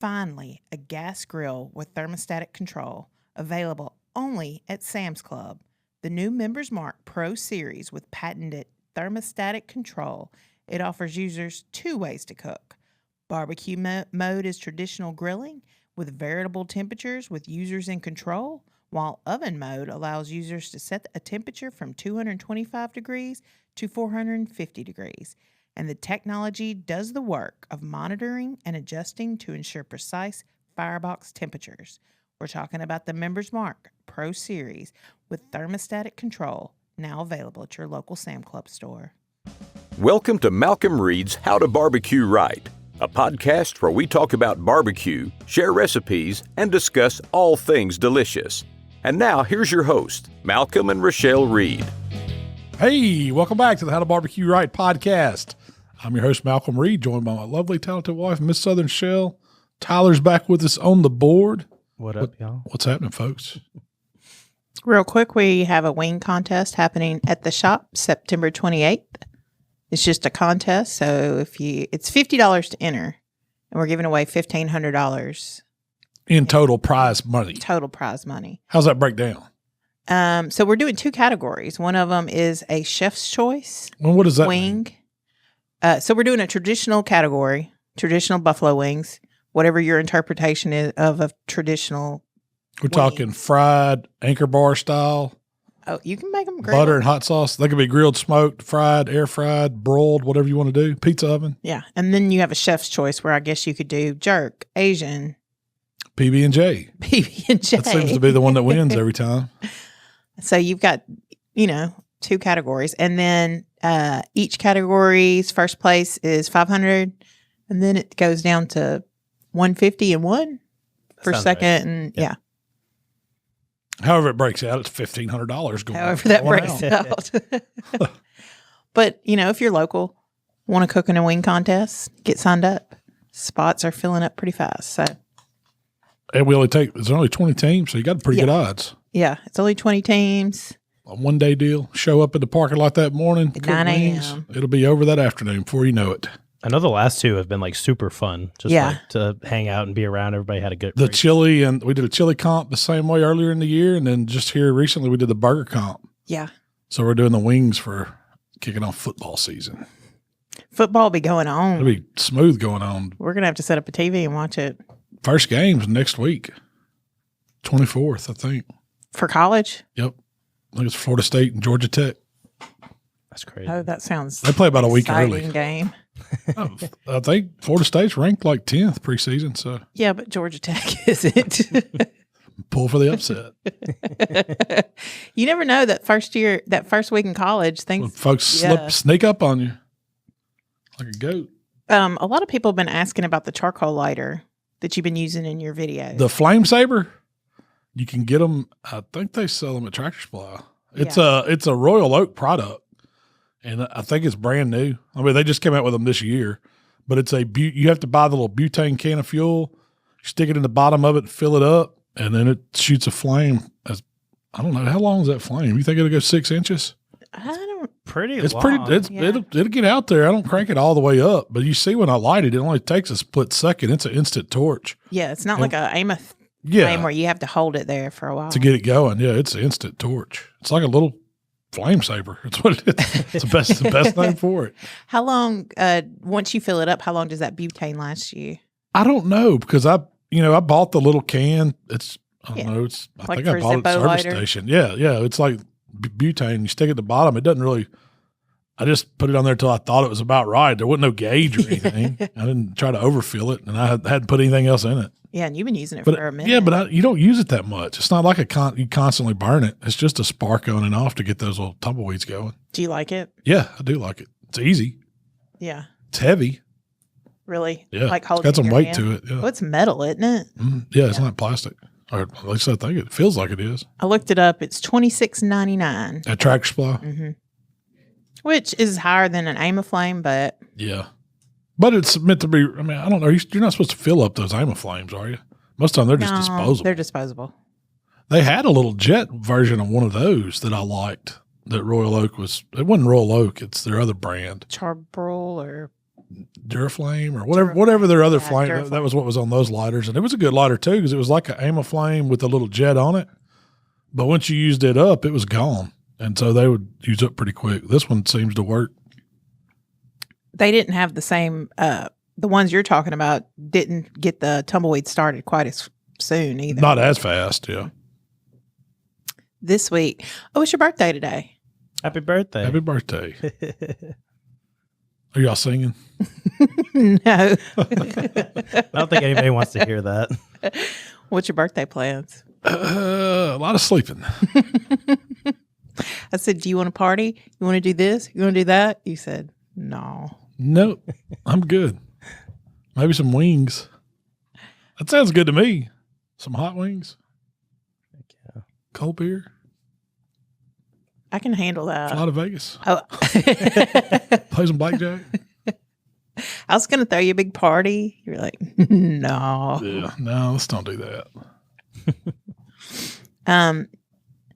Finally, a gas grill with thermostatic control, available only at Sam's Club. The new Members Mark Pro Series with patented thermostatic control. It offers users two ways to cook. Barbecue mode is traditional grilling with variable temperatures with users in control, while oven mode allows users to set a temperature from 225 degrees to 450 degrees. And the technology does the work of monitoring and adjusting to ensure precise firebox temperatures. We're talking about the Members Mark Pro Series with thermostatic control, now available at your local Sam Club store. Welcome to Malcolm Reed's How to Barbecue Right, a podcast where we talk about barbecue, share recipes, and discuss all things delicious. And now, here's your host, Malcolm and Rochelle Reed. Hey, welcome back to the How to Barbecue Right podcast. I'm your host, Malcolm Reed, joined by my lovely, talented wife, Miss Southern Shell. Tyler's back with us on the board. What up, y'all? What's happening, folks? Real quick, we have a wing contest happening at the shop September 28th. It's just a contest, so it's $50 to enter, and we're giving away $1,500 In total prize money. Total prize money. How's that break down? So we're doing two categories. One of them is a chef's choice Well, what does that wing. mean? So we're doing a traditional category, traditional buffalo wings, whatever your interpretation is of a traditional. We're talking fried, anchor bar style, Oh, you can make them grilled. butter and hot sauce. They can be grilled, smoked, fried, air fried, broiled, whatever you want to do. Pizza oven. Yeah, and then you have a chef's choice where I guess you could do jerk, Asian, PB&J. PB&J. That seems to be the one that wins every time. So you've got, two categories. And then each category's first place is $500. And then it goes down to $150 and one for Sounds second. right. And Yeah. However it breaks out, it's $1,500 going. however that going breaks out. out. But, if you're local, want to cook in a wing contest, get signed up. Spots are filling up pretty fast. So, And there's only 20 teams, so you got pretty good odds. yeah, it's only 20 teams. A one-day deal. Show up at the parking lot that morning. At cook 9 wings. a.m. It'll be over that afternoon before you know it. I know the last two have been like super fun. Just Yeah. like to hang out and be around. Everybody had a good The great- chili, and we did a chili comp the same way earlier in the year, and then just here recently we did the burger comp. Yeah. So we're doing the wings for kicking off football season. Football will be going on. It'll be smooth going on. We're going to have to set up a TV and watch it. First game's next week, 24th, I think. For college? Yep. I think it's Florida State and Georgia Tech. That's crazy. Oh, that sounds They play about a week exciting early. game. I think Florida State's ranked like 10th preseason, so Yeah, but Georgia Tech isn't. pull for the upset. You never know that first week in college, When things. folks sneak up on you like a goat. A lot of people have been asking about the charcoal lighter that you've been using in your videos. The Flame Saber, you can get them. I think they sell them at Tractor Supply. It's a Royal Oak product, and I think it's brand new. I mean, they just came out with them this year, but it's you have to buy the little butane can of fuel, stick it in the bottom of it, fill it up, and then it shoots a flame. I don't know, how long is that flame? You think it'll go 6 inches? I don't. Pretty It's long. pretty. Yeah. It'll get out there. I don't crank it all the way up, but you see when I light it, it only takes a split second. It's an instant torch. Yeah, it's not like a Amos Yeah, flame where you have to hold it there for a while. to get it going. Yeah, it's an instant torch. It's like a little flame saber. It's what it is. It's the best name for it. How long? Once you fill it up, how long does that butane last you? I don't know because I bought the little can. I Like think I for bought it at the Zippo service lighter? station. Yeah. It's like butane. You stick it at the bottom. It doesn't really. I just put it on there till I thought it was about right. There wasn't no gauge or anything. I didn't try to overfill it, and I hadn't put anything else in it. Yeah, and you've been using it But for a minute. yeah, but you don't use it that much. It's not like you constantly burn it. It's just a spark on and off to get those little tumbleweeds going. Do you like it? Yeah, I do like it. It's easy. Yeah, It's heavy. really. Yeah, Like it's holding got some in your weight hand? to it. Yeah, Oh, it's metal, isn't it? Yeah, it's not plastic, or at least I think it feels like it is. I looked it up. It's $26.99, At Tractor Supply. which is higher than an Aim of Flame, but Yeah, but it's meant to be. I mean, I don't know. You're not supposed to fill up those Aim of Flames, are you? Most of the time they're just disposable. They're disposable. They had a little jet version of one of those that I liked. That Royal Oak was. It wasn't Royal Oak. It's their other brand. Charbroil or Duraflame or whatever their other flame. Duraflame. That was what was on those lighters. And it was a good lighter too, because it was like an Amaflame with a little jet on it. But once you used it up, it was gone. And so they would use up pretty quick. This one seems to work. They didn't have the same, the ones you're talking about didn't get the tumbleweed started quite as soon either. Not as fast, yeah. This week. Oh, it's your birthday today. Happy birthday. Happy birthday. Are y'all singing? No. I don't think anybody wants to hear that. What's your birthday plans? A lot of sleeping. I said, do you want to party? You want to do this? You want to do that? You said, no. Nope, I'm good. Maybe some wings. That sounds good to me. Some hot wings. Yeah. Cold beer. I can handle that. Fly to Vegas. Oh. Play some blackjack. I was going to throw you a big party. You're like, no. Yeah, no, let's don't do that.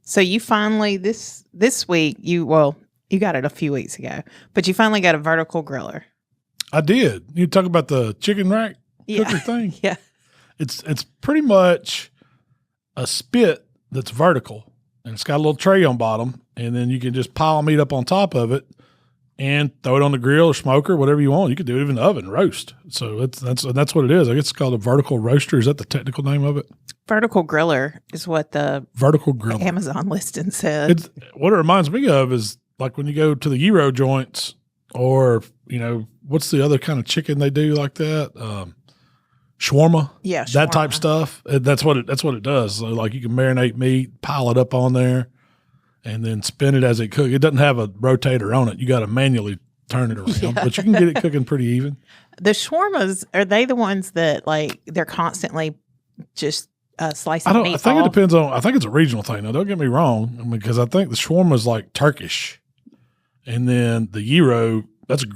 So you finally this week you got it a few weeks ago, but you finally got a vertical griller. I did. You talk about the chicken rack Yeah. cooker thing? Yeah. It's pretty much a spit that's vertical, and it's got a little tray on bottom, and then you can just pile meat up on top of it and throw it on the grill or smoker, whatever you want. You can do it even in the oven, roast. So that's what it is. I guess it's called a vertical roaster. Is that the technical name of it? Vertical griller is what the Vertical grill. Amazon listing said. It's what it reminds me of is like when you go to the gyro joints, or what's the other kind of chicken they do like that? Shawarma. Yeah, that type shawarma. stuff. That's what it does. So like you can marinate meat, pile it up on there, and then spin it as it cooks. It doesn't have a rotator on it. You got to manually turn it around, but you can get it cooking pretty even. The shawarmas, are they the ones that like they're constantly just slicing meat I think off? it depends on. I think it's a regional thing. Now, don't get me wrong, because I think the shawarma is like Turkish, and then the gyro.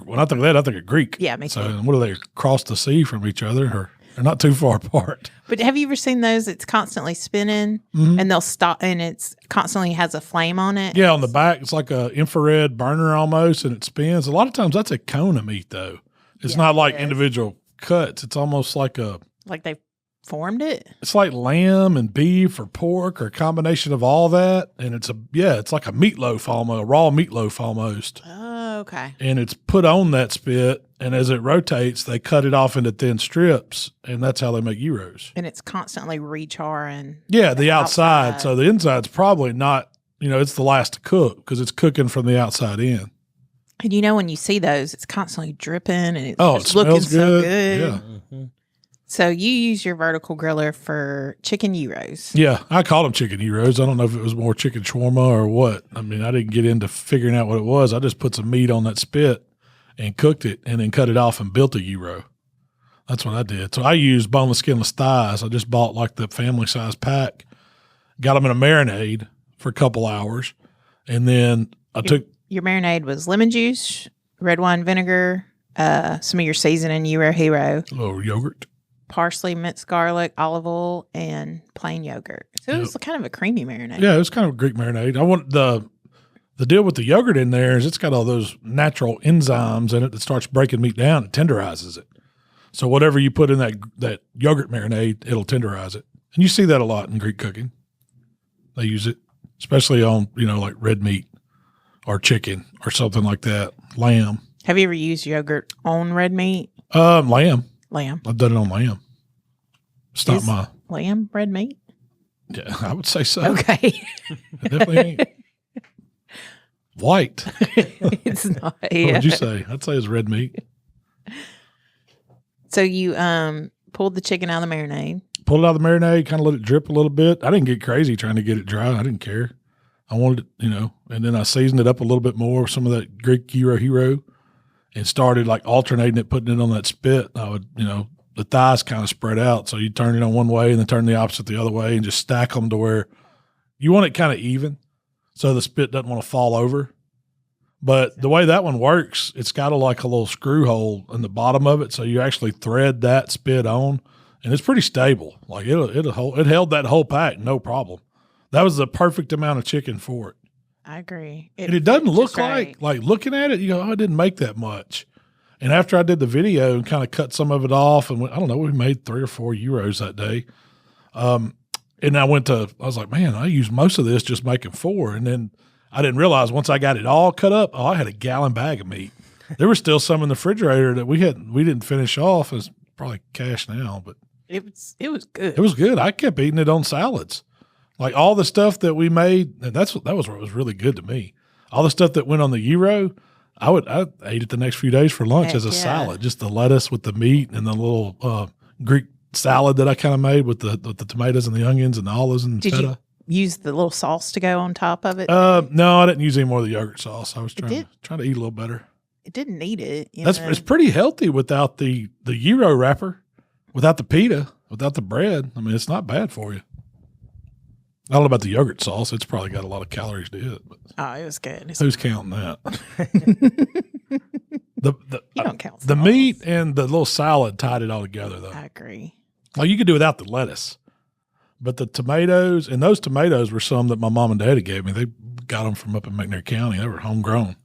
When I think of that, I think of Greek. Yeah, me too. So what are they across the sea from each other, or they're not too far apart? But have you ever seen those? It's constantly spinning, and they'll stop, and it's constantly has a flame on it. Yeah, on the back, it's like a infrared burner almost, and it spins. A lot of times, that's a cone of meat, though. It's not like individual cuts. It's almost like Like they formed it. it's like lamb and beef or pork or a combination of all that, and it's like a meatloaf almost, a raw meatloaf almost. Oh, okay. And it's put on that spit, and as it rotates, they cut it off into thin strips, and that's how they make gyros. And it's constantly recharring. Yeah, the outside. So the inside's probably not, it's the last to cook because it's cooking from the outside in. And when you see those, it's constantly dripping and it's Oh, just it looking smells so good. good. Yeah. Mm-hmm. So you use your vertical griller for chicken gyros. Yeah, I called them chicken gyros. I don't know if it was more chicken shawarma or what. I mean, I didn't get into figuring out what it was. I just put some meat on that spit and cooked it and then cut it off and built a gyro. That's what I did. So I used boneless, skinless thighs. I just bought like the family size pack, got them in a marinade for a couple hours, and then I took Your marinade was lemon juice, red wine vinegar, some of your seasoning, Euro Hero, a little yogurt. parsley, minced garlic, olive oil, and plain yogurt. So it was kind of a creamy marinade. Yeah, it was kind of a Greek marinade. I want the deal with the yogurt in there is it's got all those natural enzymes in it that starts breaking meat down and tenderizes it. So whatever you put in that yogurt marinade, it'll tenderize it. And you see that a lot in Greek cooking. They use it, especially on, like red meat or chicken or something like that, lamb. Have you ever used yogurt on red meat? Lamb. Lamb. I've done it on lamb. It's not my, Lamb red meat? yeah, I would say so. Okay. It definitely ain't white. It's not. What Yeah. would you say? I'd say it's red meat. So you pulled the chicken out of the marinade. Pulled it out of the marinade, kind of let it drip a little bit. I didn't get crazy trying to get it dry. I didn't care. I wanted it, and then I seasoned it up a little bit more with some of that Greek Gyro Hero and started like alternating it, putting it on that spit. I would, the thighs kind of spread out. So you turn it on one way and then turn the opposite the other way and just stack them to where you want it kind of even so the spit doesn't want to fall over. But the way that one works, it's got a little screw hole in the bottom of it. So you actually thread that spit on, and it's pretty stable. Like it held that whole pack, no problem. That was the perfect amount of chicken for it. I agree. And it doesn't fit look just right. like looking at it, you go, oh, it didn't make that much. And after I did the video and kind of cut some of it off, and I don't know, we made 3 or 4 gyros that day. And I was like, man, I used most of this just making 4. And then I didn't realize once I got it all cut up, I had a gallon bag of meat. There was still some in the refrigerator that we didn't finish off. It's probably cash now, but It was good. it was good. I kept eating it on salads. Like all the stuff that we made, and that was what was really good to me. All the stuff that went on the gyro, I ate it the next few days for lunch as a salad, just the lettuce with the meat and the little Greek salad that I kind of made with the tomatoes and the onions and the olives and feta. You use the little sauce to go on top of it? No, I didn't use any more of the yogurt sauce. I was trying to eat a little better. It didn't need it. It's pretty healthy without the gyro wrapper, without the pita, without the bread. I mean, it's not bad for you. I don't know about the yogurt sauce. It's probably got a lot of calories to it. But it was good. who's counting that? You don't count the sauce. meat and the little salad tied it all together, though. I agree. Like you could do without the lettuce, but the tomatoes, and those tomatoes were some that my mom and daddy gave me. They got them from up in McNair County. They were homegrown.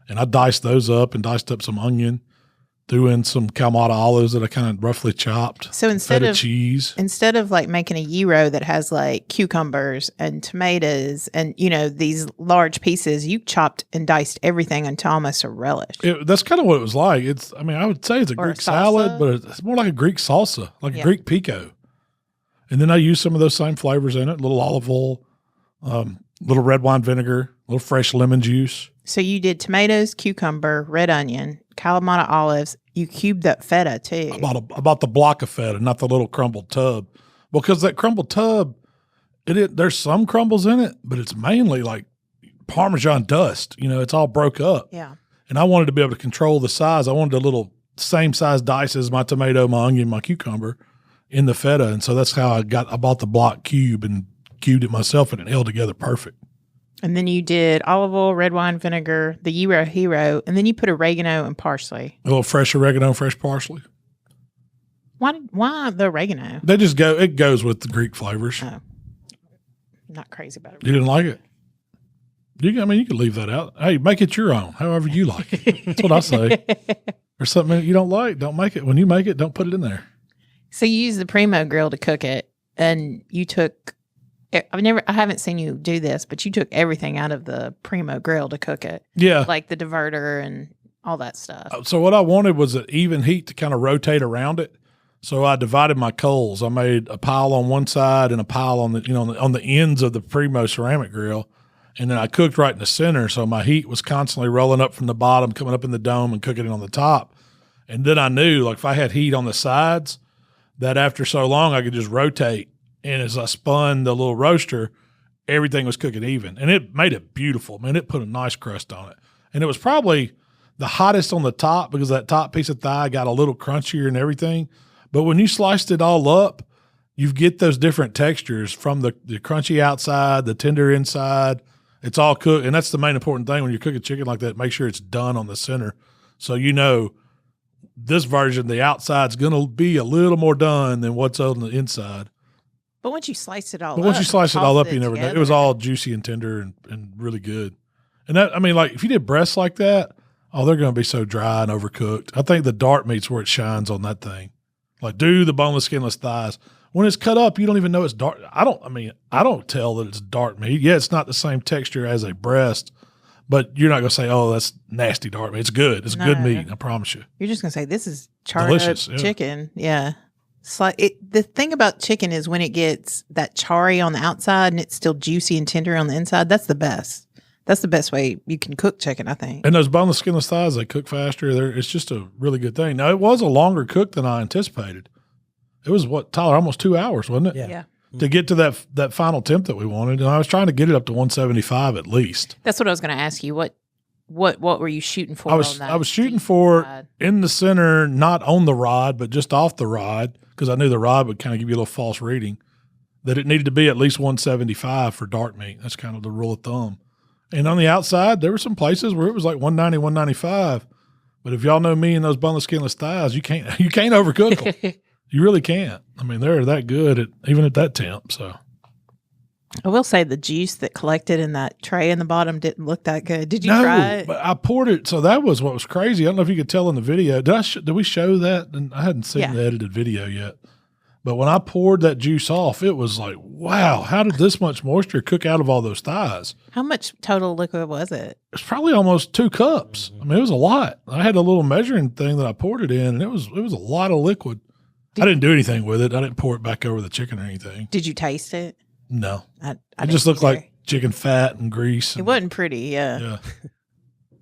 And I diced those up and diced up some onion, threw in some Kalamata olives that I kind of roughly chopped. So instead of cheese, instead of like making a gyro that has like cucumbers and tomatoes and these large pieces, you chopped and diced everything into almost a relish. That's kind of what it was like. I would say it's a Or Greek a salad, but it's more like a Greek salsa, like a Greek pico. And then I used some of those same flavors in it: a little olive oil, little red wine vinegar, a little fresh lemon juice. So you did tomatoes, cucumber, red onion, Kalamata olives. You cubed up feta too. I bought the block of feta, not the little crumbled tub, because that crumbled tub, there's some crumbles in it, but it's mainly like Parmesan dust. It's all broke up. Yeah. And I wanted to be able to control the size. I wanted a little same size dice as my tomato, my onion, my cucumber in the feta, and so that's how I bought the block cube and cubed it myself, and it held together perfect. And then you did olive oil, red wine vinegar, the gyro hero, and then you put oregano and parsley. A little fresh oregano, fresh parsley. Why the oregano? It goes with the Greek flavors. Oh, not crazy about it. You didn't like it? You can leave that out. Hey, make it your own, however you like it. That's what I say. There's something you don't like, don't make it. When you make it, don't put it in there. So you use the Primo grill to cook it, and you took. I haven't seen you do this, but you took everything out of the Primo grill to cook it. Yeah. Like the diverter and all that stuff. So what I wanted was an even heat to kind of rotate around it. So I divided my coals. I made a pile on one side and a pile on on the ends of the Primo Ceramic Grill. And then I cooked right in the center. So my heat was constantly rolling up from the bottom, coming up in the dome and cooking it on the top. And then I knew, like, if I had heat on the sides, that after so long I could just rotate. And as I spun the little roaster, everything was cooking even. And it made it beautiful. Man, it put a nice crust on it. And it was probably the hottest on the top because that top piece of thigh got a little crunchier and everything. But when you sliced it all up, you get those different textures from the crunchy outside, the tender inside. It's all cooked. And that's the main important thing when you're cooking chicken like that. Make sure it's done on the center. So this version, the outside's going to be a little more done than what's on the inside. But once you slice it all But up. once you slice it all up, you never know. together. It was all juicy and tender and really good. And that, like if you did breasts like that, they're going to be so dry and overcooked. I think the dark meat's where it shines on that thing. Like do the boneless, skinless thighs. When it's cut up, you don't even know it's dark. I don't tell that it's dark meat. Yeah, it's not the same texture as a breast, but you're not going to say, oh, that's nasty dark meat. It's good. It's good meat. I promise you. You're just going to say, this is charred Delicious, up chicken. Yeah. The thing about chicken is when it gets that charry on the outside and it's still juicy and tender on the inside, that's the best. That's the best way you can cook chicken, I think. And those boneless, skinless thighs, they cook faster. It's just a really good thing. Now, it was a longer cook than I anticipated. It was, Tyler, almost 2 hours, wasn't it? Yeah. To get to that final temp that we wanted. And I was trying to get it up to 175 at least. That's what I was going to ask you. What were you shooting for? I was shooting for in the center, not on the rod, but just off the rod, because I knew the rod would kind of give you a little false reading, that it needed to be at least 175 for dark meat. That's kind of the rule of thumb. And on the outside, there were some places where it was like 190, 195. But if y'all know me and those boneless, skinless thighs, you can't overcook them. You really can't. I mean, they're that good even at that temp. So I will say the juice that collected in that tray in the bottom didn't look that good. Did you No, try it? but I poured it. So that was what was crazy. I don't know if you could tell in the video. Did we show that? And I hadn't seen the edited video yet. But when I poured that juice off, it was like, wow, how did this much moisture cook out of all those thighs? How much total liquid was it? It's probably almost 2 cups. I mean, it was a lot. I had a little measuring thing that I poured it in, and it was a lot of liquid. I didn't do anything with it. I didn't pour it back over the chicken or anything. Did you taste it? No. I It just looked like chicken fat and grease. It wasn't pretty, Yeah.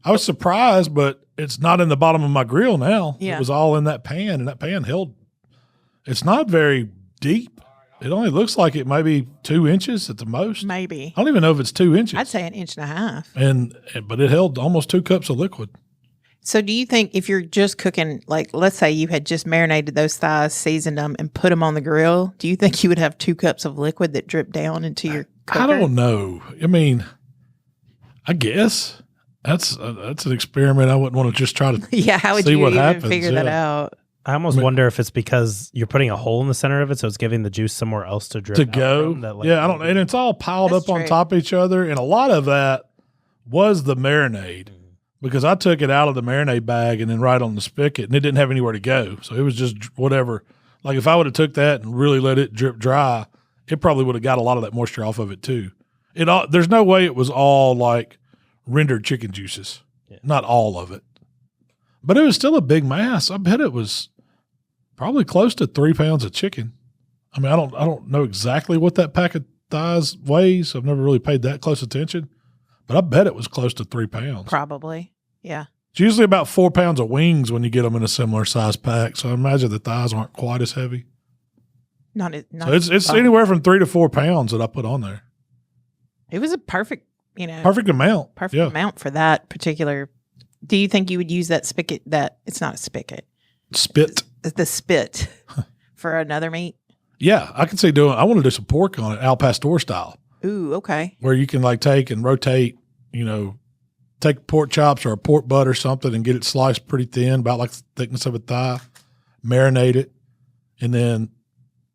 I was surprised, but it's not in the bottom of my grill now. Yeah. It was all in that pan, and that pan held. It's not very deep. It only looks like it may be 2 inches at the most. Maybe. I don't even know if it's 2 inches. I'd say 1.5 inches. But it held almost 2 cups of liquid. So do you think if you're just cooking, like let's say you had just marinated those thighs, seasoned them, and put them on the grill, do you think you would have 2 cups of liquid that drip down into your cooker? I don't know. I mean, I guess that's an experiment. I wouldn't want to just try to how would see you what even happens, figure that out? I almost wonder if it's because you're putting a hole in the center of it, so it's giving the juice somewhere else to drip to out go. from that, like, I don't. And it's all piled That's up on true. top of each other, and a lot of that was the marinade because I took it out of the marinade bag and then right on the spigot, and it didn't have anywhere to go, so it was just whatever. Like if I would have took that and really let it drip dry, it probably would have got a lot of that moisture off of it too. There's no way it was all like rendered chicken juices, not all of it, but it was still a big mass. I bet it was probably close to 3 pounds of chicken. I mean, I don't know exactly what that pack of thighs weighs. I've never really paid that close attention, but I bet it was close to 3 pounds. Probably. Yeah. It's usually about 4 pounds of wings when you get them in a similar size pack. So I imagine the thighs aren't quite as heavy. Not So it's anywhere from 3 to 4 pounds that I put on there. It was a perfect, Perfect amount. perfect amount for that particular. Do you think you would use that spigot? That it's not a spigot. Spit. The spit for another meat. Yeah, I can see I want to do some pork on it, al pastor style, Ooh, okay. where you can like take and rotate, take pork chops or a pork butt or something and get it sliced pretty thin, about like the thickness of a thigh, marinate it, and then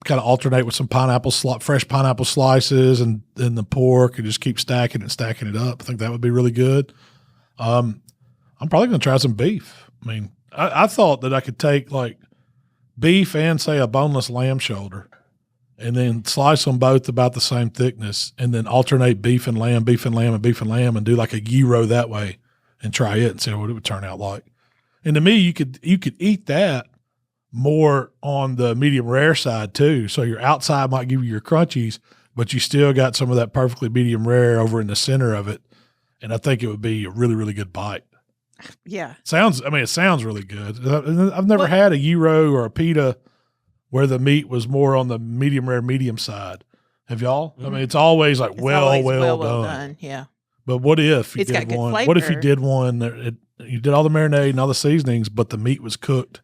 kind of alternate with some fresh pineapple slices and then the pork and just keep stacking it up. I think that would be really good. I'm probably going to try some beef. I mean, I thought that I could take like beef and say a boneless lamb shoulder and then slice them both about the same thickness and then alternate beef and lamb and do like a gyro that way and try it and see what it would turn out like. And to me, you could eat that more on the medium rare side too. So your outside might give you your crunchies, but you still got some of that perfectly medium rare over in the center of it. And I think it would be a really, really good bite. Yeah. It sounds really good. I've never had a gyro or a pita where the meat was more on the medium rare, medium side. Have y'all? Mm-hmm. I mean, it's always like well done. Yeah. But what if you It's got did good one? flavor. What if you did one that you did all the marinade and all the seasonings, but the meat was cooked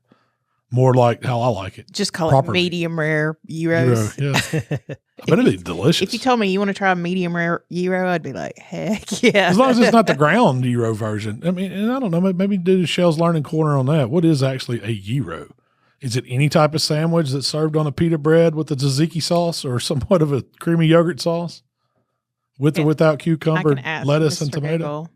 more like how I like it? Just call properly. it medium rare gyros. Gyro, yeah. I bet it'd be delicious. If you told me you want to try a medium rare gyro, I'd be like, heck yeah. As long as it's not the ground gyro version. I mean, and I don't know, maybe do the Shell's Learning Corner on that. What is actually a gyro? Is it any type of sandwich that's served on a pita bread with a tzatziki sauce or somewhat of a creamy yogurt sauce with or without cucumber, lettuce, and tomato?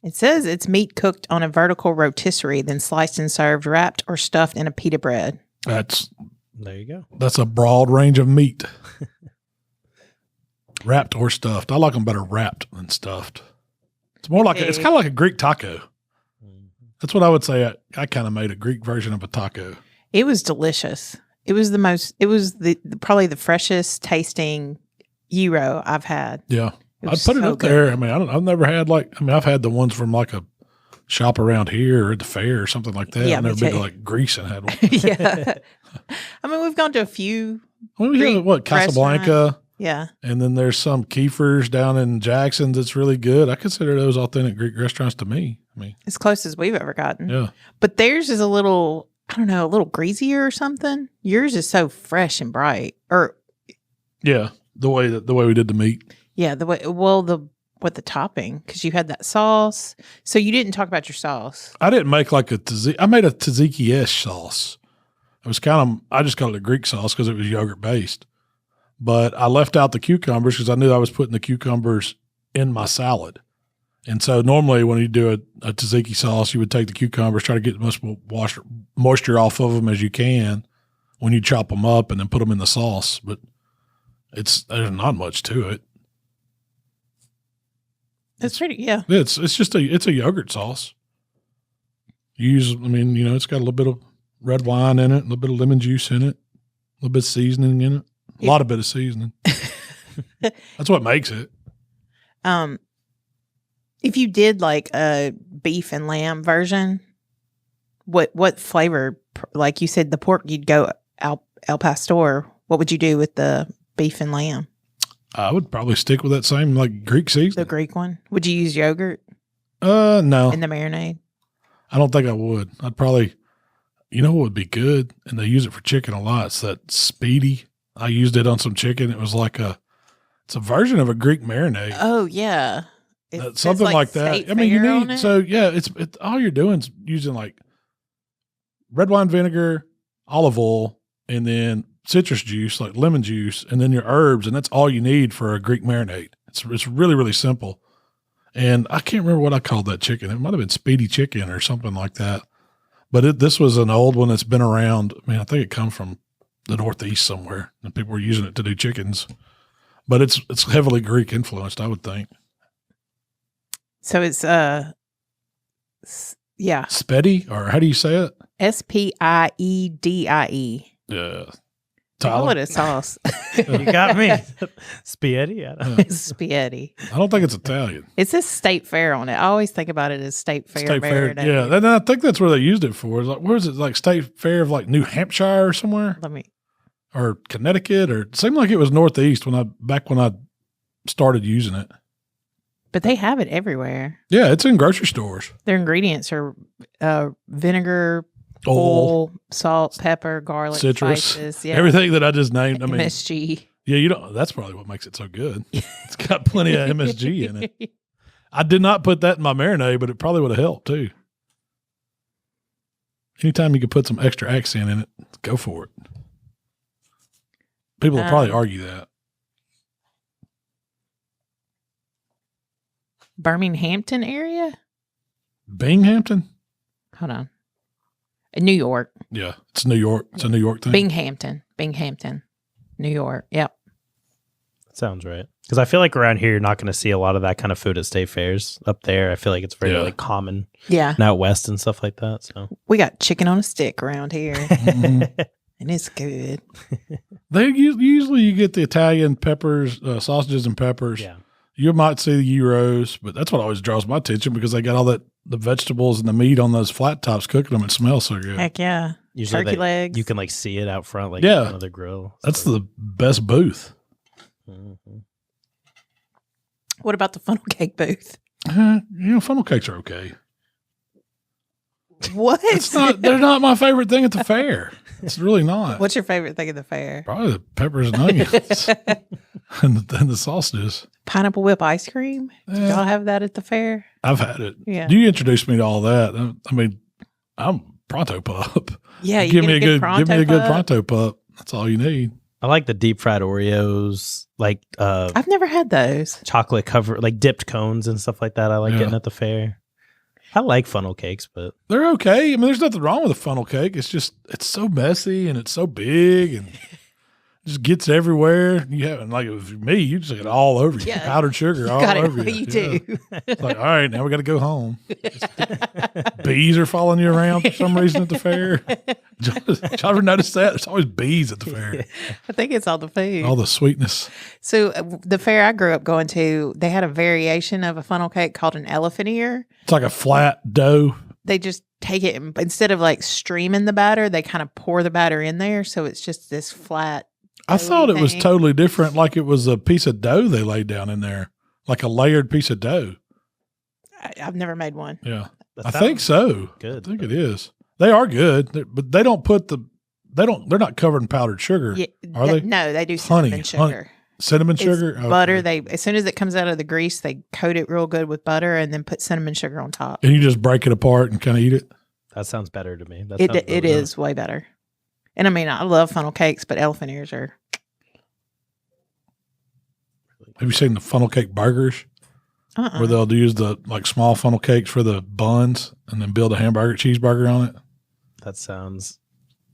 It says it's meat cooked on a vertical rotisserie, then sliced and served, wrapped or stuffed in a pita bread. There you go. That's a broad range of meat. Wrapped or stuffed. I like them better wrapped than stuffed. It's more like it's kind of like a Greek taco. That's what I would say. I kind of made a Greek version of a taco. It was delicious. It was probably the freshest tasting gyro I've had. Yeah. I'd put it up there. I mean, I've never had I've had the ones from like a shop around here or at the fair or something like that. Yeah, I've never been to like Greece and had one. Yeah. I mean, we've gone to a few. We have Casablanca. Yeah. And then there's some Kiefer's down in Jackson that's really good. I consider those authentic Greek restaurants to me. I mean, as close as we've ever gotten. Yeah. But theirs is a little greasier or something. Yours is so fresh and bright. Yeah, the way we did the meat. Yeah, with the topping, because you had that sauce. So you didn't talk about your sauce. I didn't make like I made a tzatziki-ish sauce. It was I just called it a Greek sauce because it was yogurt based. but I left out the cucumbers because I knew I was putting the cucumbers in my salad. And so normally when you do a tzatziki sauce, you would take the cucumbers, try to get as much moisture off of them as you can when you chop them up and then put them in the sauce. But there's not much to it. It's pretty, yeah. It's just a yogurt sauce. It's got a little bit of red wine in it, a little bit of lemon juice in it, a little bit of seasoning in it, a lot of seasoning. That's what makes it. If you did like a beef and lamb version, what flavor? Like you said, the pork, you'd go al pastor. What would you do with the beef and lamb? I would probably stick with that same like Greek seasoning. The Greek one. Would you use yogurt? No. In the marinade? I don't think I would. I'd probably, what would be good, and they use it for chicken a lot. It's that speedy. I used it on some chicken. It was like it's a version of a Greek marinade. Oh yeah. Something like that. It's all you're doing is using like red wine vinegar, olive oil, and then citrus juice, like lemon juice, and then your herbs, and that's all you need for a Greek marinade. It's really, really simple. And I can't remember what I called that chicken. It might have been speedy chicken or something like that. But this was an old one that's been around. I think it comes from the Northeast somewhere, and people were using it to do chickens. But it's heavily Greek influenced, I would think. So it's Spedi, or how do you say it? Spiedie. Yeah. Call it a sauce. You got me. Spaghetti? Spaghetti. I don't think it's Italian. It says State Fair on it. I always think about it as State Fair. State Fair, yeah. And I think that's where they used it for. It's like, where is it? Like State Fair of like New Hampshire or somewhere? Or Connecticut, or it seemed like it was Northeast back when I started using it. But they have it everywhere. Yeah, it's in grocery stores. Their ingredients are vinegar, oil, salt, pepper, garlic, citrus, spices, everything that I just named. MSG. Yeah, that's probably what makes it so good. It's got plenty of MSG in it. I did not put that in my marinade, but it probably would have helped too. Anytime you could put some extra accent in it, go for it. People will probably argue that. Birminghampton area? Binghamton? Hold on. New York. Yeah, it's New York. It's a New York thing. Binghamton, New York. Yep. Sounds right. Because I feel like around here, you're not going to see a lot of that kind of food at state fairs. Up there, I feel like it's very common. Yeah. And out west and stuff like that. So we got chicken on a stick around here. Mm-hmm. And it's good. Usually you get the Italian peppers, sausages and peppers. Yeah. You might see the gyros, but that's what always draws my attention because they got all the vegetables and the meat on those flat tops cooking them. It smells so good. Heck yeah. Usually turkey legs. You can like see it out front, like in front of the grill. That's the best booth. Mm-hmm. What about the funnel cake booth? Funnel cakes are okay. What? They're not my favorite thing at the fair. It's really not. What's your favorite thing at the fair? Probably the peppers and onions and the sausages. Pineapple whip ice cream? Y'all have that at the fair? I've had it. Yeah. You introduced me to all that. I'm pronto pup. Yeah, give me a good pronto pup. That's all you need. I like the deep fried Oreos, like I've never had those. Chocolate covered, like dipped cones and stuff like that. I like getting at the fair. I like funnel cakes, but they're okay. There's nothing wrong with a funnel cake. It's just it's so messy and it's so big and just gets everywhere. You have like with me, you just get it all over you. Powdered sugar all over you. You do. It's like, all right, now we got to go home. Bees are following you around for some reason at the fair. Did y'all ever notice that? There's always bees at the fair. I think it's all the food. All the sweetness. So the fair I grew up going to, they had a variation of a funnel cake called an elephant ear. It's like a flat dough. They just take it and instead of like streaming the batter, they kind of pour the batter in there. So it's just this flat. I thought it was totally different, like it was a piece of dough they laid down in there, like a layered piece of dough. I've never made one. Yeah, I think so. Good. I think it is. They are good, but they don't put they're not covered in powdered sugar, are they? No, they do cinnamon sugar. Cinnamon sugar? Okay. Butter. As soon as it comes out of the grease, they coat it real good with butter and then put cinnamon sugar on top. And you just break it apart and kind of eat it? That sounds better to me. It is way better. And I love funnel cakes, but elephant ears are Have you seen the funnel cake burgers? Where they'll use the like small funnel cakes for the buns and then build a cheeseburger on it. That sounds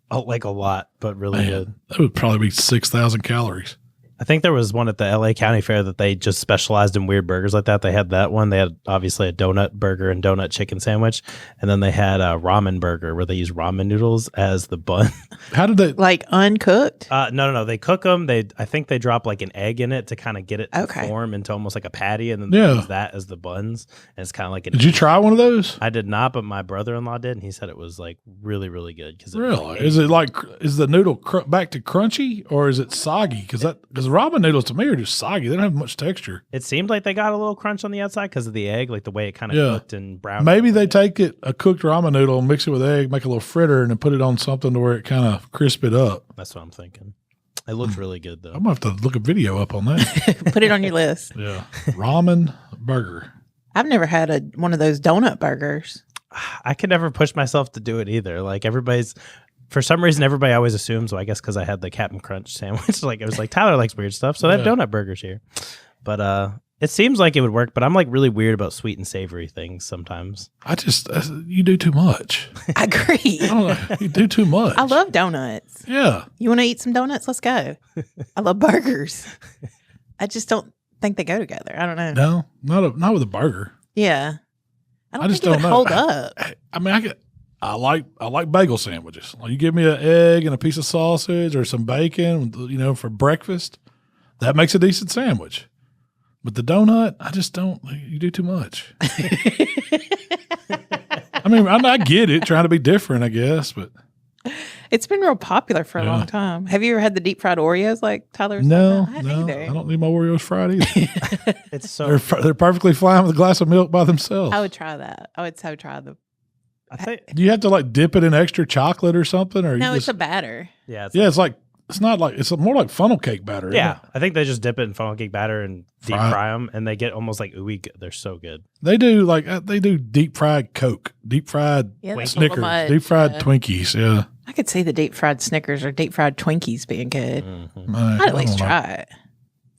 like a lot, but really good. That would probably be 6,000 calories. I think there was one at the LA County Fair that they just specialized in weird burgers like that. They had that one. They had obviously a donut burger and donut chicken sandwich. And then they had a ramen burger where they use ramen noodles as the bun. How did they? Like uncooked? No. They cook them. I think they drop like an egg in it to kind of get it to form into almost like a patty. And then they use that as the buns. And it's kind of like Did you try one of those? I did not, but my brother-in-law did. And he said it was like really, really good. Really? Is the noodle back to crunchy or is it soggy? Because ramen noodles to me are just soggy. They don't have much texture. It seemed like they got a little crunch on the outside because of the egg, like the way it kind of cooked and browned. Maybe they take a cooked ramen noodle and mix it with egg, make a little fritter, and then put it on something to where it kind of crisp it up. That's what I'm thinking. It looks really good, though. I'm going to have to look a video up on that. Put it on your list. Yeah. Ramen burger. I've never had one of those donut burgers. I could never push myself to do it either. Like for some reason, everybody always assumes, well, I guess because I had the Captain Crunch sandwich, like it was like Tyler likes weird stuff, so they have donut burgers here. But it seems like it would work, but I'm like really weird about sweet and savory things sometimes. You do too much. I agree. I don't know. You do too much. I love donuts. Yeah. You want to eat some donuts? Let's go. I love burgers. I just don't think they go together. I don't know. No, not with a burger. Yeah. I just think it don't would know. hold up. I mean, I like bagel sandwiches. Like you give me an egg and a piece of sausage or some bacon, for breakfast. That makes a decent sandwich. But the donut, I just don't. You do too much. I mean, I get it, trying to be different, I guess, but it's been real popular for a long time. Have you ever had the deep fried Oreos like Tyler was No, talking about? I don't need my Oreos fried either. It's so they're perfectly fine with a glass of milk by themselves. I would try that. I would so try them. Do you have to like dip it in extra chocolate or something, or No, it's a batter. Yeah, it's more like funnel cake batter. Yeah, I think they just dip it in funnel cake batter and deep fry them, and they get almost like ooey good. They're so good. They do deep fried Coke, deep fried Snickers, deep fried Twinkies. Yeah, I could see the deep fried Snickers or deep fried Twinkies being good. Mm-hmm. I'd at least try it.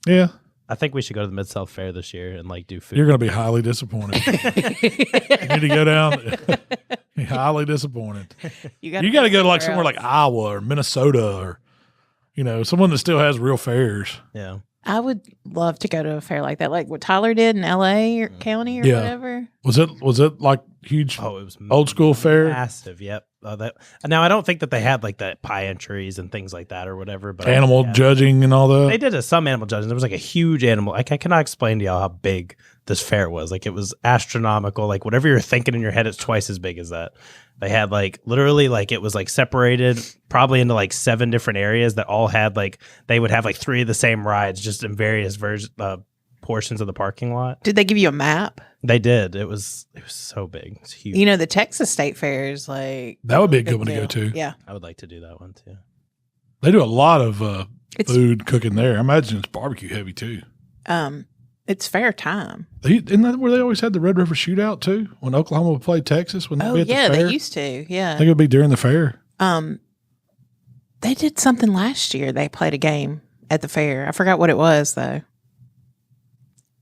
Yeah. I think we should go to the Mid-South Fair this year and like do food. You're going to be highly disappointed. You need to go down. Be highly disappointed. You got to go to like somewhere like Iowa or Minnesota or, someone that still has real fairs. Yeah. I would love to go to a fair like that, like what Tyler did in LA or county or whatever. Was it like huge? Oh, it was old school fair. Massive. Yep. Now I don't think that they had like the pie entries and things like that or whatever. But animal judging and all that. They did some animal judging. There was like a huge animal. Like I cannot explain to y'all how big this fair was. Like it was astronomical. Like whatever you're thinking in your head, it's twice as big as that. They had like literally like it was like separated probably into like 7 different areas that all had like they would have like 3 of the same rides just in various portions of the parking lot. Did they give you a map? They did. It was so big. It's huge. The Texas State Fair is like that would be a good one to go to. Yeah, I would like to do that one too. They do a lot of food cooking there. I imagine it's barbecue heavy too. It's fair time. Isn't that where they always had the Red River Shootout too? When Oklahoma would play Texas when they'd be at the fair? They used to. Yeah, I think it would be during the fair. They did something last year. They played a game at the fair. I forgot what it was though.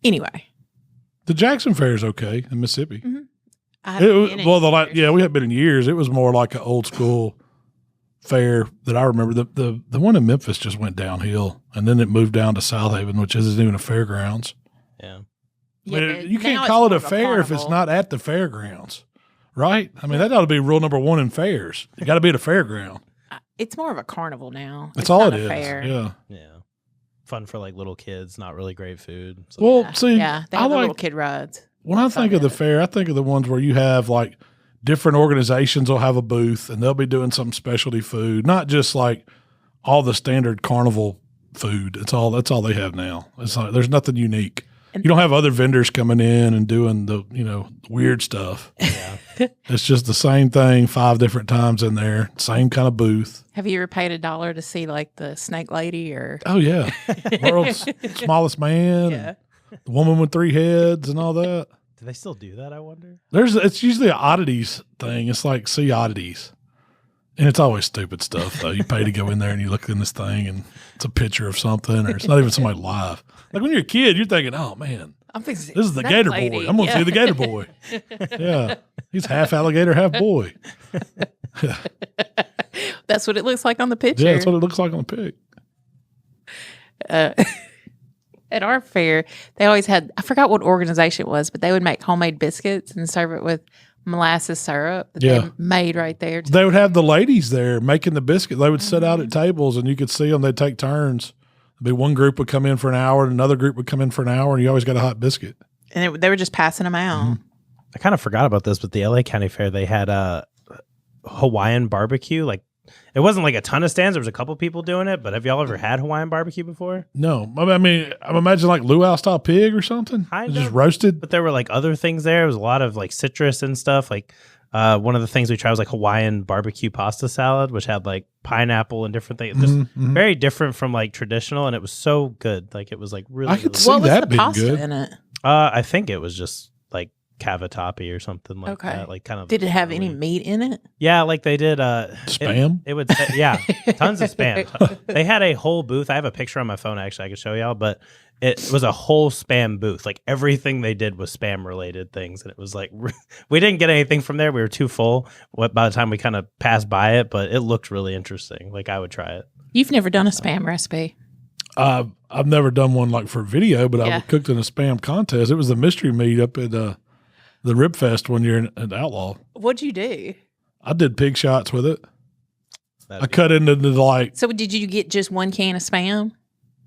Anyway, the Jackson Fair is okay in Mississippi. Mm-hmm. We haven't been in years. It was more like an old school fair that I remember. The one in Memphis just went downhill, and then it moved down to South Haven, which isn't even a fairgrounds. Yeah. You can't call it a fair if it's not at the fairgrounds, right? I mean, that ought to be rule number 1 in fairs. You got to be at a fairground. It's more of a carnival now. That's all it is. Fair. Yeah. Yeah. Fun for like little kids, not really great food. So. Well, see, they have the little kid rides. When I think of the fair, I think of the ones where you have like different organizations will have a booth and they'll be doing some specialty food, not just like all the standard carnival food. That's all they have now. It's like there's nothing unique. You don't have other vendors coming in and doing the weird stuff. Yeah. It's just the same thing 5 different times in there, same kind of booth. Have you ever paid $1 to see like the snake lady or? Oh yeah, world's smallest man, yeah. The woman with 3 heads and all that. Do they still do that? I wonder. It's usually an oddities thing. It's like see oddities, And it's always stupid stuff, though. You pay to go in there and you look in this thing and it's a picture of something, or it's not even somebody live. Like when you're a kid, you're thinking, oh, man, this is the Gator lady. Boy. I'm going to see the Gator Boy. Yeah. He's half alligator, half boy. That's what it looks like on the picture. Yeah, that's what it looks like on the pic. At our fair, they always had, I forgot what organization it was, but they would make homemade biscuits and serve it with molasses syrup that they made right there. They would have the ladies there making the biscuit. They would sit out at tables and you could see them. They'd take turns. There'd be one group would come in for an hour and another group would come in for an hour, and you always got a hot biscuit. And they were just passing them out. Mm-hmm. I kind of forgot about this, but the LA County Fair, they had a Hawaiian barbecue. Like, it wasn't like a ton of stands. There was a couple people doing it, but have y'all ever had Hawaiian barbecue before? No. I mean, I'm imagining like luau style pig or something. Just roasted. But there were like other things there. It was a lot of like citrus and stuff. Like one of the things we tried was like Hawaiian barbecue pasta salad, which had like pineapple and different things. Just very different from like traditional, and it was so good. Like it was like really. I could really see that being pasta good. in it? I think it was just like cavatappi or something like that. Like kind of. Did it have any meat in it? Yeah, like they did. Spam? It would. Yeah, tons of spam. They had a whole booth. I have a picture on my phone. Actually, I could show y'all, but it was a whole spam booth. Like everything they did was spam related things, and it was like we didn't get anything from there. We were too full. By the time we kind of passed by it, but it looked really interesting. Like I would try it. You've never done a spam recipe? I've never done one like for video, but I cooked in a spam contest. It was the mystery meat up at the Rib Fest one year at Outlaw. What'd you do? I did pig shots with it. I cut into the like. So did you get just one can of spam?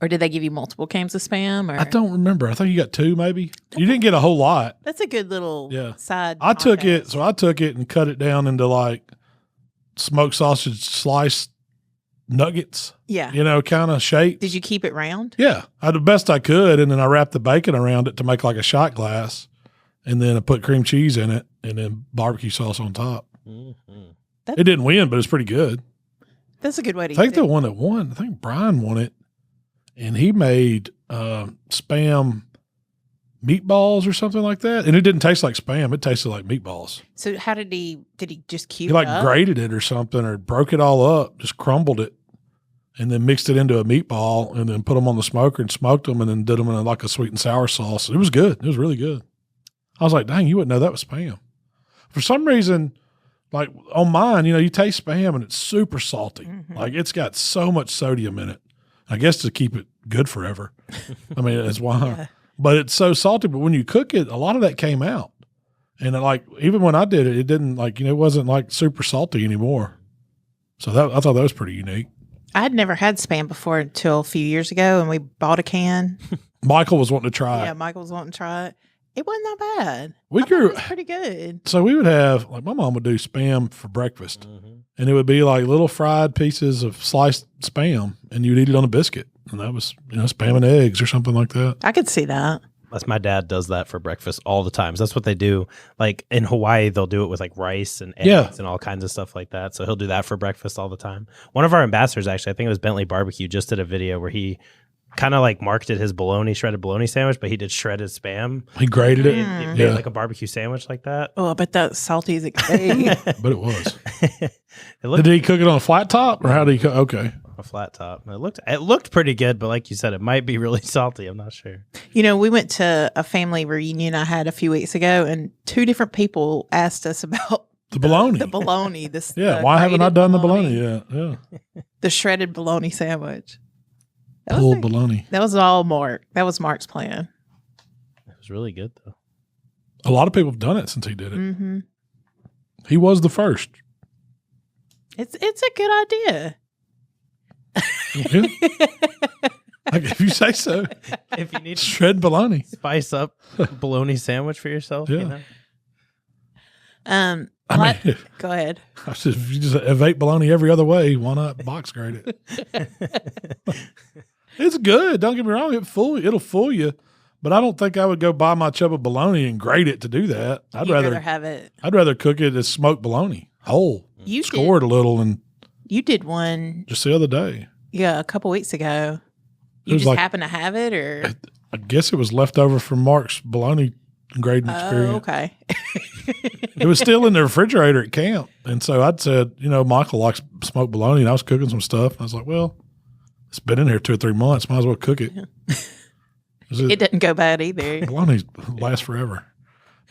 Or did they give you multiple cans of spam? Or? I don't remember. I think you got two maybe. You didn't get a whole lot. That's a good little side. I took it and cut it down into like smoked sausage sliced nuggets. Yeah. You know, kind of shape. Did you keep it round? Yeah. I did the best I could, and then I wrapped the bacon around it to make like a shot glass, and then I put cream cheese in it and then barbecue sauce on top. It didn't win, but it's pretty good. That's a good way to I think the one that won, I think Brian won it, and he made spam meatballs or something like that. And it didn't taste like spam. It tasted like meatballs. So how did he just cube He like it up? grated it or something, or broke it all up, just crumbled it, and then mixed it into a meatball, and then put them on the smoker and smoked them, and then did them in like a sweet and sour sauce. It was good. It was really good. I was like, dang, you wouldn't know that was spam. For some reason, like on mine, you know, you taste spam and it's super salty. Like it's got so much sodium in it. I guess to keep it good forever. I mean, that's why. Yeah. But it's so salty. But when you cook it, a lot of that came out. And like, even when I did it, it didn't like, you know, it wasn't like super salty anymore. So I thought that was pretty unique. I had never had spam before until a few years ago, and we bought a can. Michael was wanting to try it. Yeah, Michael was wanting to try it. It wasn't that bad. It was pretty good. So we would have, like my mom would do spam for breakfast. And it would be like little fried pieces of sliced spam, and you'd eat it on a biscuit. And that was, you know, spam and eggs or something like that. I could see that. That's my dad does that for breakfast all the time. So that's what they do. Like in Hawaii, they'll do it with like rice and eggs and all kinds of stuff like that. So he'll do that for breakfast all the time. One of our ambassadors, actually, I think it was Bentley Barbecue, just did a video where he kind of like marketed his shredded bologna sandwich, but he did shredded spam. He grated it. He made like a barbecue sandwich like that. Oh, I bet that's salty as it could be. But it was. Did he cook it on a flat top, or how did he cook? Okay. A flat top. It looked pretty good, but like you said, it might be really salty. I'm not sure. You know, we went to a family reunion I had a few weeks ago, and two different people asked us about the bologna. The bologna. Why haven't I done the bologna yet? Yeah. The shredded bologna sandwich. Pulled bologna. That was all Mark. That was Mark's plan. It was really good, though. A lot of people have done it since he did it. He was the first. It's a good idea. Yeah. If you say so. If you need shred bologna, spice up bologna sandwich for yourself. Yeah. You know? Go ahead. I said, if you just have ate bologna every other way, why not box grade it? It's good. Don't get me wrong. It'll fool you. But I don't think I would go buy my chub of bologna and grate it to do that. I'd rather have it. I'd rather cook it as smoked bologna whole. You score it a little, and you did one just the other day. Yeah, a couple weeks ago. You just happened to have it, or I guess it was left over from Mark's bologna grading experience. Oh, okay. It was still in the refrigerator at camp. And so I'd said, Michael likes smoked bologna, and I was cooking some stuff. I was like, well, it's been in here 2 or 3 months. Might as well cook it. It didn't go bad either. Bologna lasts forever.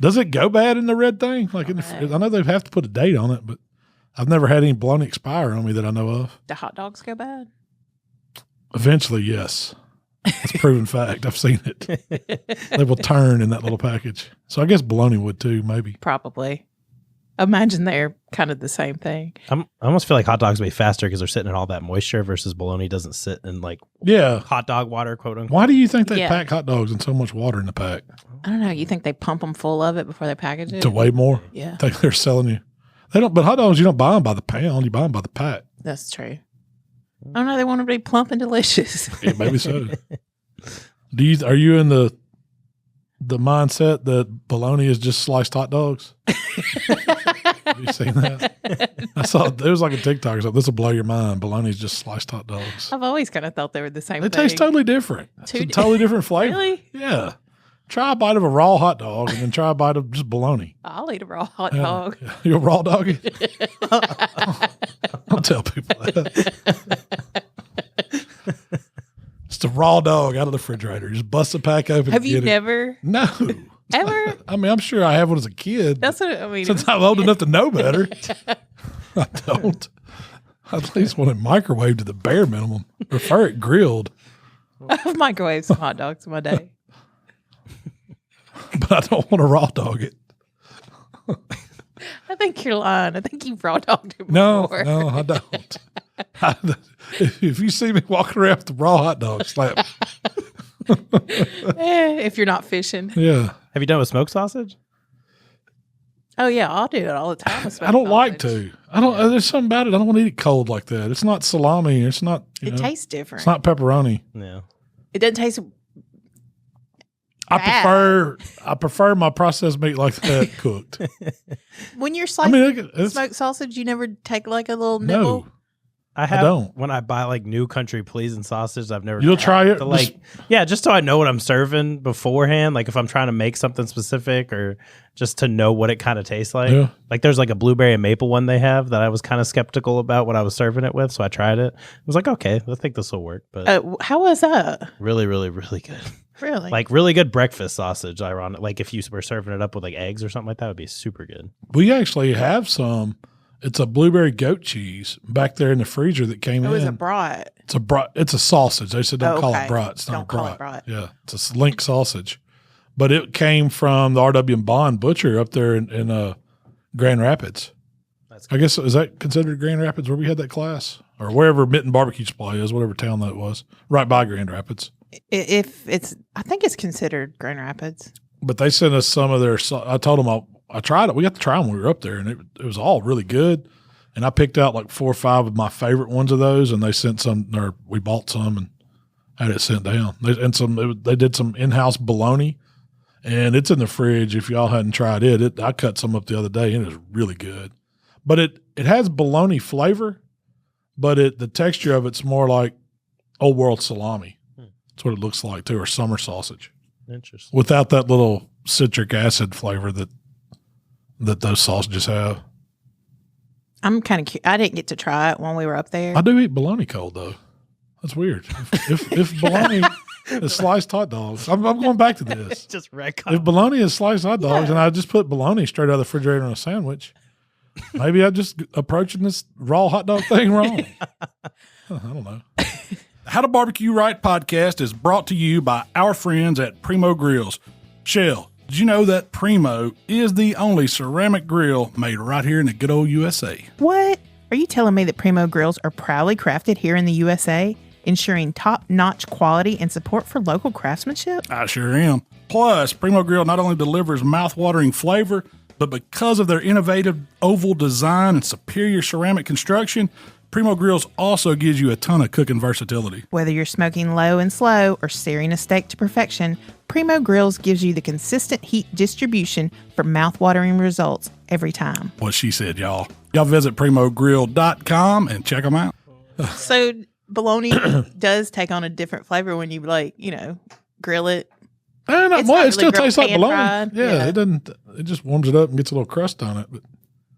Does it go bad in the red thing? Like I know they have to put a date on it, but I've never had any bologna expire on me that I know of. Do hot dogs go bad? Eventually, yes. It's proven fact. I've seen it. They will turn in that little package. So I guess bologna would too, maybe. Probably. Imagine they're kind of the same thing. I almost feel like hot dogs would be faster because they're sitting in all that moisture versus bologna doesn't sit in like hot dog water, quote unquote. Why do you think they pack hot dogs in so much water in the pack? I don't know. You think they pump them full of it before they package it? To weigh more? Yeah. I think they're selling you. They don't. But hot dogs, you don't buy them by the pound. You buy them by the pack. That's true. I don't know. They want to be plump and delicious. Yeah, maybe so. Are you in the mindset that bologna is just sliced hot dogs? Have you seen that? I saw it was like a TikTok or something. This will blow your mind. Bologna is just sliced hot dogs. I've always kind of thought they were the same They thing. taste totally different. It's a totally different flavor. Really? Yeah. Try a bite of a raw hot dog and then try a bite of just bologna. I'll eat a raw hot dog. Yeah. You'll raw dog it? Don't tell people that. Just a raw dog out of the refrigerator. Just bust the pack open. Have you never? No. Ever? I mean, I'm sure I have one as a kid. That's what I mean. Since I'm old enough to know better. I don't. I at least want it microwaved to the bare minimum. Prefer it grilled. I've microwaved some hot dogs in my day. But I don't want to raw dog it. I think you're lying. I think you've raw dogged it No, before. I don't. If you see me walking around with the raw hot dog, slap me. If you're not fishing. Yeah. Have you done with smoked sausage? Oh, yeah. I'll do it all the time. With I don't like to. There's something about it. I don't want to eat it cold like that. It's not salami. It's not. It tastes different. It's not pepperoni. Yeah. It doesn't taste. I prefer my processed meat like that cooked. When you're slicing it's smoked sausage, you never take like a little nibble? no. I don't. When I buy like New Country Pleasing sausage, I've never. You'll try it, just so I know what I'm serving beforehand. Like if I'm trying to make something specific, or just to know what it kind of tastes like. Yeah. Like there's like a blueberry and maple one they have that I was kind of skeptical about what I was serving it with, so I tried it. I was like, okay, I think this will work. But how was that? really, really, really good. Really? Like really good breakfast sausage. Ironic. Like if you were serving it up with like eggs or something like that, would be super good. We actually have some. It's a blueberry goat cheese back there in the freezer that came in. It was a brat. It's a sausage. They said don't call okay. it brat. It's not Don't a call brat. it brat. Yeah, it's a link sausage. But it came from the R.W. and Bond Butcher up there in Grand Rapids. I guess, is that considered Grand Rapids where we had that class? Or wherever Mitten Barbecue Supply is, whatever town that was, right by Grand Rapids. I think it's considered Grand Rapids. But they sent us some of their, I told them I tried it. We got to try them when we were up there, and it was all really good. And I picked out like 4 or 5 of my favorite ones of those, and they sent some, or we bought some and had it sent down. They did some in-house bologna, and it's in the fridge. If y'all hadn't tried it, I cut some up the other day, and it was really good. But it has bologna flavor, but the texture of it's more like old world salami. That's what it looks like too, or summer sausage. Interesting. Without that little citric acid flavor that those sausages have. I'm kind of curious. I didn't get to try it when we were up there. I do eat bologna cold though. That's weird. If bologna is sliced hot dogs, I'm going back to this. Just If bologna is sliced hot dogs, and I just put bologna straight out of the refrigerator on a sandwich, maybe I'm just approaching this raw hot dog thing wrong. I don't know. How to Barbecue Right podcast is brought to you by our friends at Primo Grills. Shell, did you know that Primo is the only ceramic grill made right here in the good old USA? What? Are you telling me that Primo Grills are proudly crafted here in the USA, ensuring top-notch quality and support for local craftsmanship? I sure am. Plus, Primo Grill not only delivers mouth-watering flavor, but because of their innovative oval design and superior ceramic construction, Primo Grills also gives you a ton of cooking versatility. Whether you're smoking low and slow or searing a steak to perfection, Primo Grills gives you the consistent heat distribution for mouth-watering results every time. What she said, y'all. Y'all visit primogrill.com and check them out. So bologna does take on a different flavor when you grill it. Not It's much. not It still really tastes like grilled bologna. pan-fried. Yeah, Yeah. it doesn't. It just warms it up and gets a little crust on it. But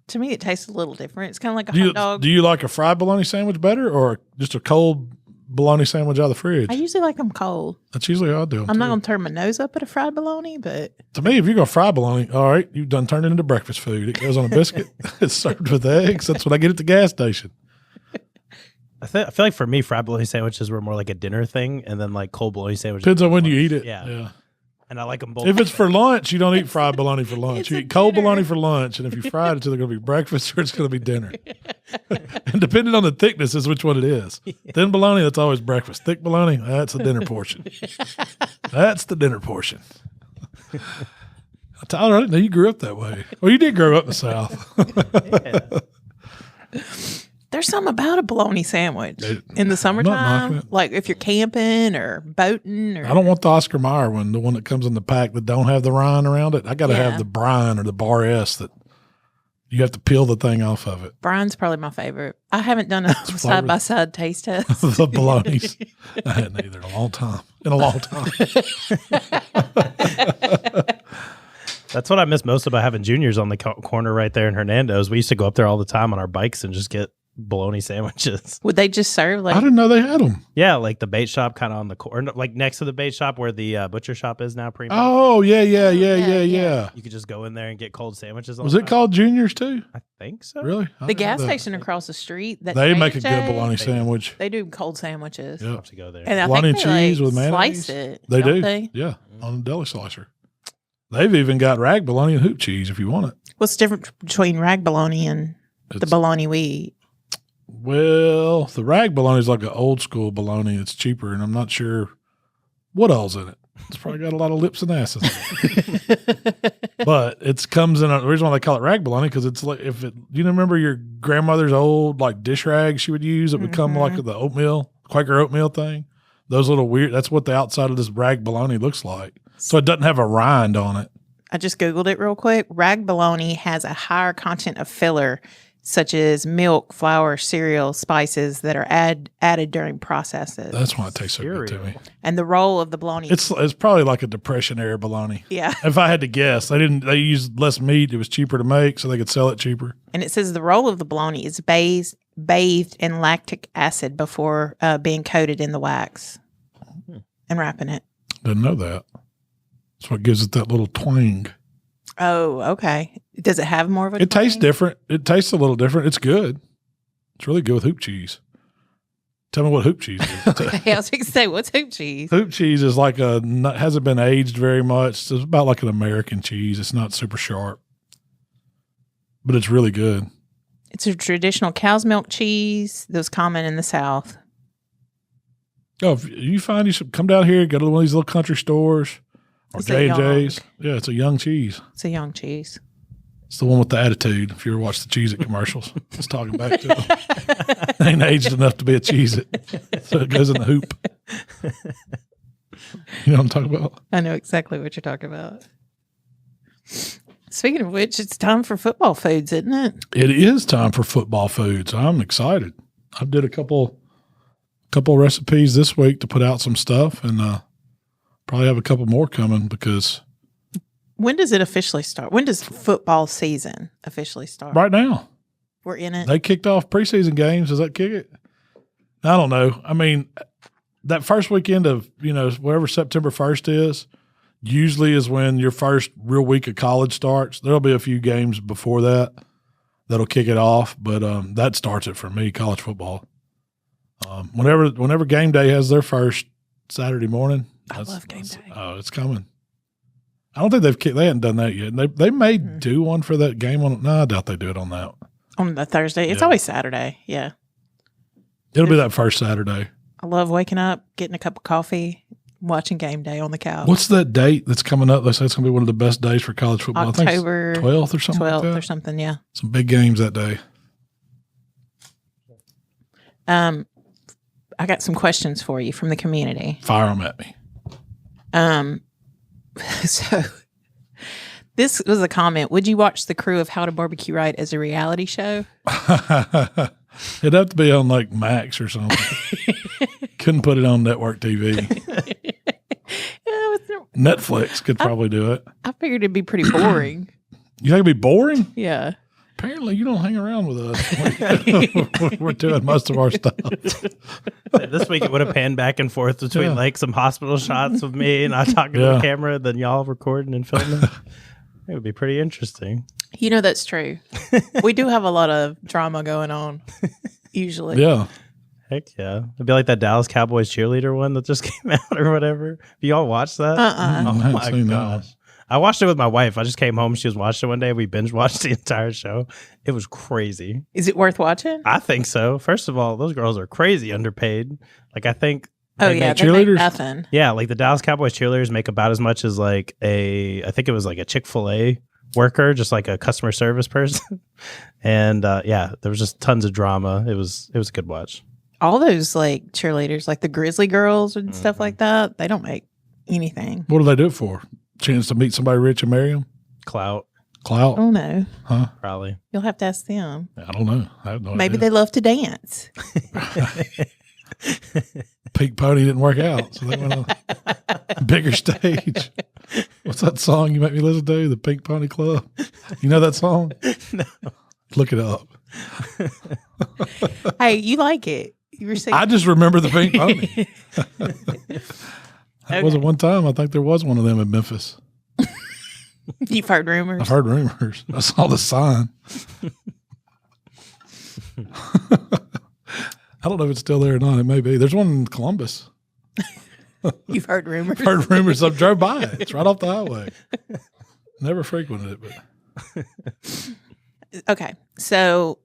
To me, it tastes a little different. It's kind of like a hot dog. do you like a fried bologna sandwich better, or just a cold bologna sandwich out of the fridge? I usually like them cold. That's usually how I do them. I'm not too. going to turn my nose up at a fried bologna, but To me, if you're gonna fry bologna, all right, you've done turned it into breakfast food. It goes on a biscuit. It's served with eggs. That's what I get at the gas station. I feel like for me, fried bologna sandwiches were more like a dinner thing, and then like cold bologna sandwiches. Depends on when you eat it. Yeah. And I like them both. If it's for lunch, you don't eat fried bologna for lunch. It's You a eat cold dinner. bologna for lunch, and if you fry it, it's either going to be breakfast or it's going to be dinner. And depending on the thickness is which one it is. Thin bologna, that's always breakfast. Thick bologna, that's a dinner portion. That's the dinner portion. Tyler, I didn't know you grew up that way. Well, you did grow up in the South. there's something about a bologna sandwich in the knocking summertime. it. Like if you're camping or boating or I don't want the Oscar Mayer one, the one that comes in the pack that don't have the rind around it. I got to Yeah. have the brine or the bar S that you have to peel the thing off of it. brine's probably my favorite. I haven't done a side-by-side taste test. The bologna's. I hadn't either in a long time. That's what I miss most about having juniors on the corner right there in Hernando's. We used to go up there all the time on our bikes and just get bologna sandwiches. Would they just serve I like didn't know they had them. Yeah, like the bait shop kind of on the corner, like next to the bait shop where the butcher shop is now. Primo. Oh, yeah. yeah. You could just go in there and get cold sandwiches. Was it called Juniors too? I think so. Really? I the didn't gas know that. station across the street? That They make a J&J, good bologna sandwich. They do cold sandwiches. Yeah. I'll have to go there. And I Bologna think they cheese with mayonnaise. slice it. They don't do. They? Yeah, on a deli slicer. They've even got rag bologna and hoop cheese if you want it. What's the difference between rag bologna and the It's- bologna we eat? Well, the rag bologna is like an old school bologna. It's cheaper, and I'm not sure what all's in it. It's probably got a lot of lips and asses in it. But it comes in the reason why they call it rag bologna because it's like you remember your grandmother's old like dish rag she would use that would come like the oatmeal, Quaker oatmeal thing. Those little weird. That's what the outside of this rag bologna looks like. So it doesn't have a rind on it. I just Googled it real quick. Rag bologna has a higher content of filler, such as milk, flour, cereal, spices that are added during processes. That's why it tastes so good to me. And the role of the bologna. It's probably like a Depression era bologna. Yeah. If I had to guess, they used less meat. It was cheaper to make, so they could sell it cheaper. And it says the roll of the bologna is bathed in lactic acid before being coated in the wax and wrapping it. Didn't know that. That's what gives it that little twang. Oh, okay. Does it have more of a It tastes twang? different. It tastes a little different. It's good. It's really good with hoop cheese. Tell me what hoop cheese is. Okay, I was going to say, what's hoop cheese? Hoop cheese is like hasn't been aged very much. It's about like an American cheese. It's not super sharp, but it's really good. It's a traditional cow's milk cheese that was common in the South. Oh, if you find you should come down here, go to one of these little country stores or Is it J&J's. Yeah, it's a young cheese. It's a young cheese. It's the one with the attitude. If you ever watch the Cheez-It commercials, it's talking back to them. They ain't aged enough to be a Cheez-It, so it goes in the hoop. You know what I'm talking about? I know exactly what you're talking about. Speaking of which, it's time for football foods, isn't it? It is time for football foods. I'm excited. I did a couple recipes this week to put out some stuff, and probably have a couple more coming because When does it officially start? When does football season officially start? right now We're in it. they kicked off preseason games. Does that kick it? I don't know. I mean, that first weekend of whatever September 1st is, usually is when your first real week of college starts. There'll be a few games before that'll kick it off, but that starts it for me, college football. Whenever game day has their first Saturday morning, I love game day. Oh, it's coming. I don't think they hadn't done that yet. They may do one for that game on. No, I doubt they do it on that. On the Thursday. It's Yeah. always Saturday. Yeah. It'll be that first Saturday. I love waking up, getting a cup of coffee, watching game day on the couch. What's that date that's coming up? They say it's going to be one of the best days for college football. October I think it's 12th or something. 12th like that. or something, yeah. Some big games that day. I got some questions for you from the community. Fire them at me. So this was a comment. Would you watch the crew of How to Barbecue Right as a reality show? It'd have to be on like Max or something. Couldn't put it on network TV. Netflix could probably do it. I figured it'd be pretty boring. You think it'd be boring? Yeah. Apparently, you don't hang around with us. We're doing most of our stuff. This week it would have panned back and forth between like some hospital shots of me and I talking to the camera, then y'all recording and filming. It would be pretty interesting. You know, that's true. We do have a lot of drama going on, usually. Yeah. Heck yeah. It'd be like that Dallas Cowboys cheerleader one that just came out or whatever. Have y'all watched that? Uh-uh. Oh my gosh. I watched it with my wife. I just came home. She was watching it one day. We binge watched the entire show. It was crazy. Is it worth watching? I think so. First of all, those girls are crazy underpaid. Like, I think. Oh, yeah. They make nothing. Yeah. Like the Dallas Cowboys cheerleaders make about as much as like I think it was like a Chick-fil-A worker, just like a customer service person. And yeah, there was just tons of drama. It was a good watch. All those like cheerleaders, like the Grizzly girls and stuff like that, they don't make anything. What do they do it for? Chance to meet somebody rich and marry them? Clout. Oh, no. Huh? Probably. You'll have to ask them. I don't know. I have no Maybe idea. they love to dance. Pink Pony didn't work out, so they went on a bigger stage. What's that song you make me listen to? The Pink Pony Club. You know that song? No. Look it up. Hey, you like it. You were saying I just remember the Pink Pony. That wasn't one time. I think there was one of them in Memphis. You've heard rumors. I've heard rumors. I saw the sign. I don't know if it's still there or not. It may be. There's one in Columbus. You've heard rumors. I've heard rumors. I've drove by it. It's right off the highway. Never frequented it, but Okay, so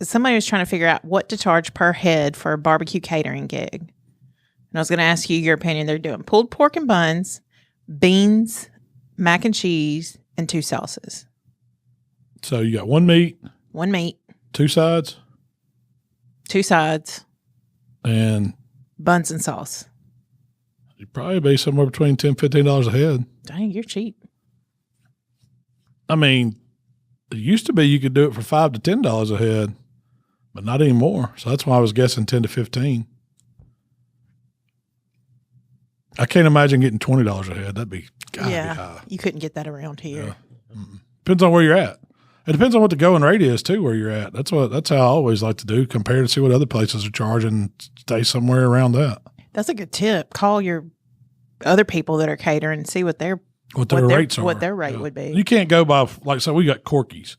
somebody was trying to figure out what to charge per head for a barbecue catering gig. And I was going to ask you your opinion. They're doing pulled pork and buns, beans, mac and cheese, and 2 sauces. So you got one meat, 2 sides, 2 sides, and buns and sauce. you'd probably be somewhere between $10, $15 a head. Dang, you're cheap. I mean, it used to be you could do it for $5 to $10 a head, but not anymore. So that's why I was guessing 10 to 15. I can't imagine getting $20 a head. That'd be gotta be high. You couldn't get that around here. Yeah. Depends on where you're at. It depends on what the going rate is too, where you're at. That's how I always like to do, compare to see what other places are charging, stay somewhere around that. That's a good tip. Call your other people that are catering and see what their rates are. What their rate would be. You can't go by, like, so we got Corky's,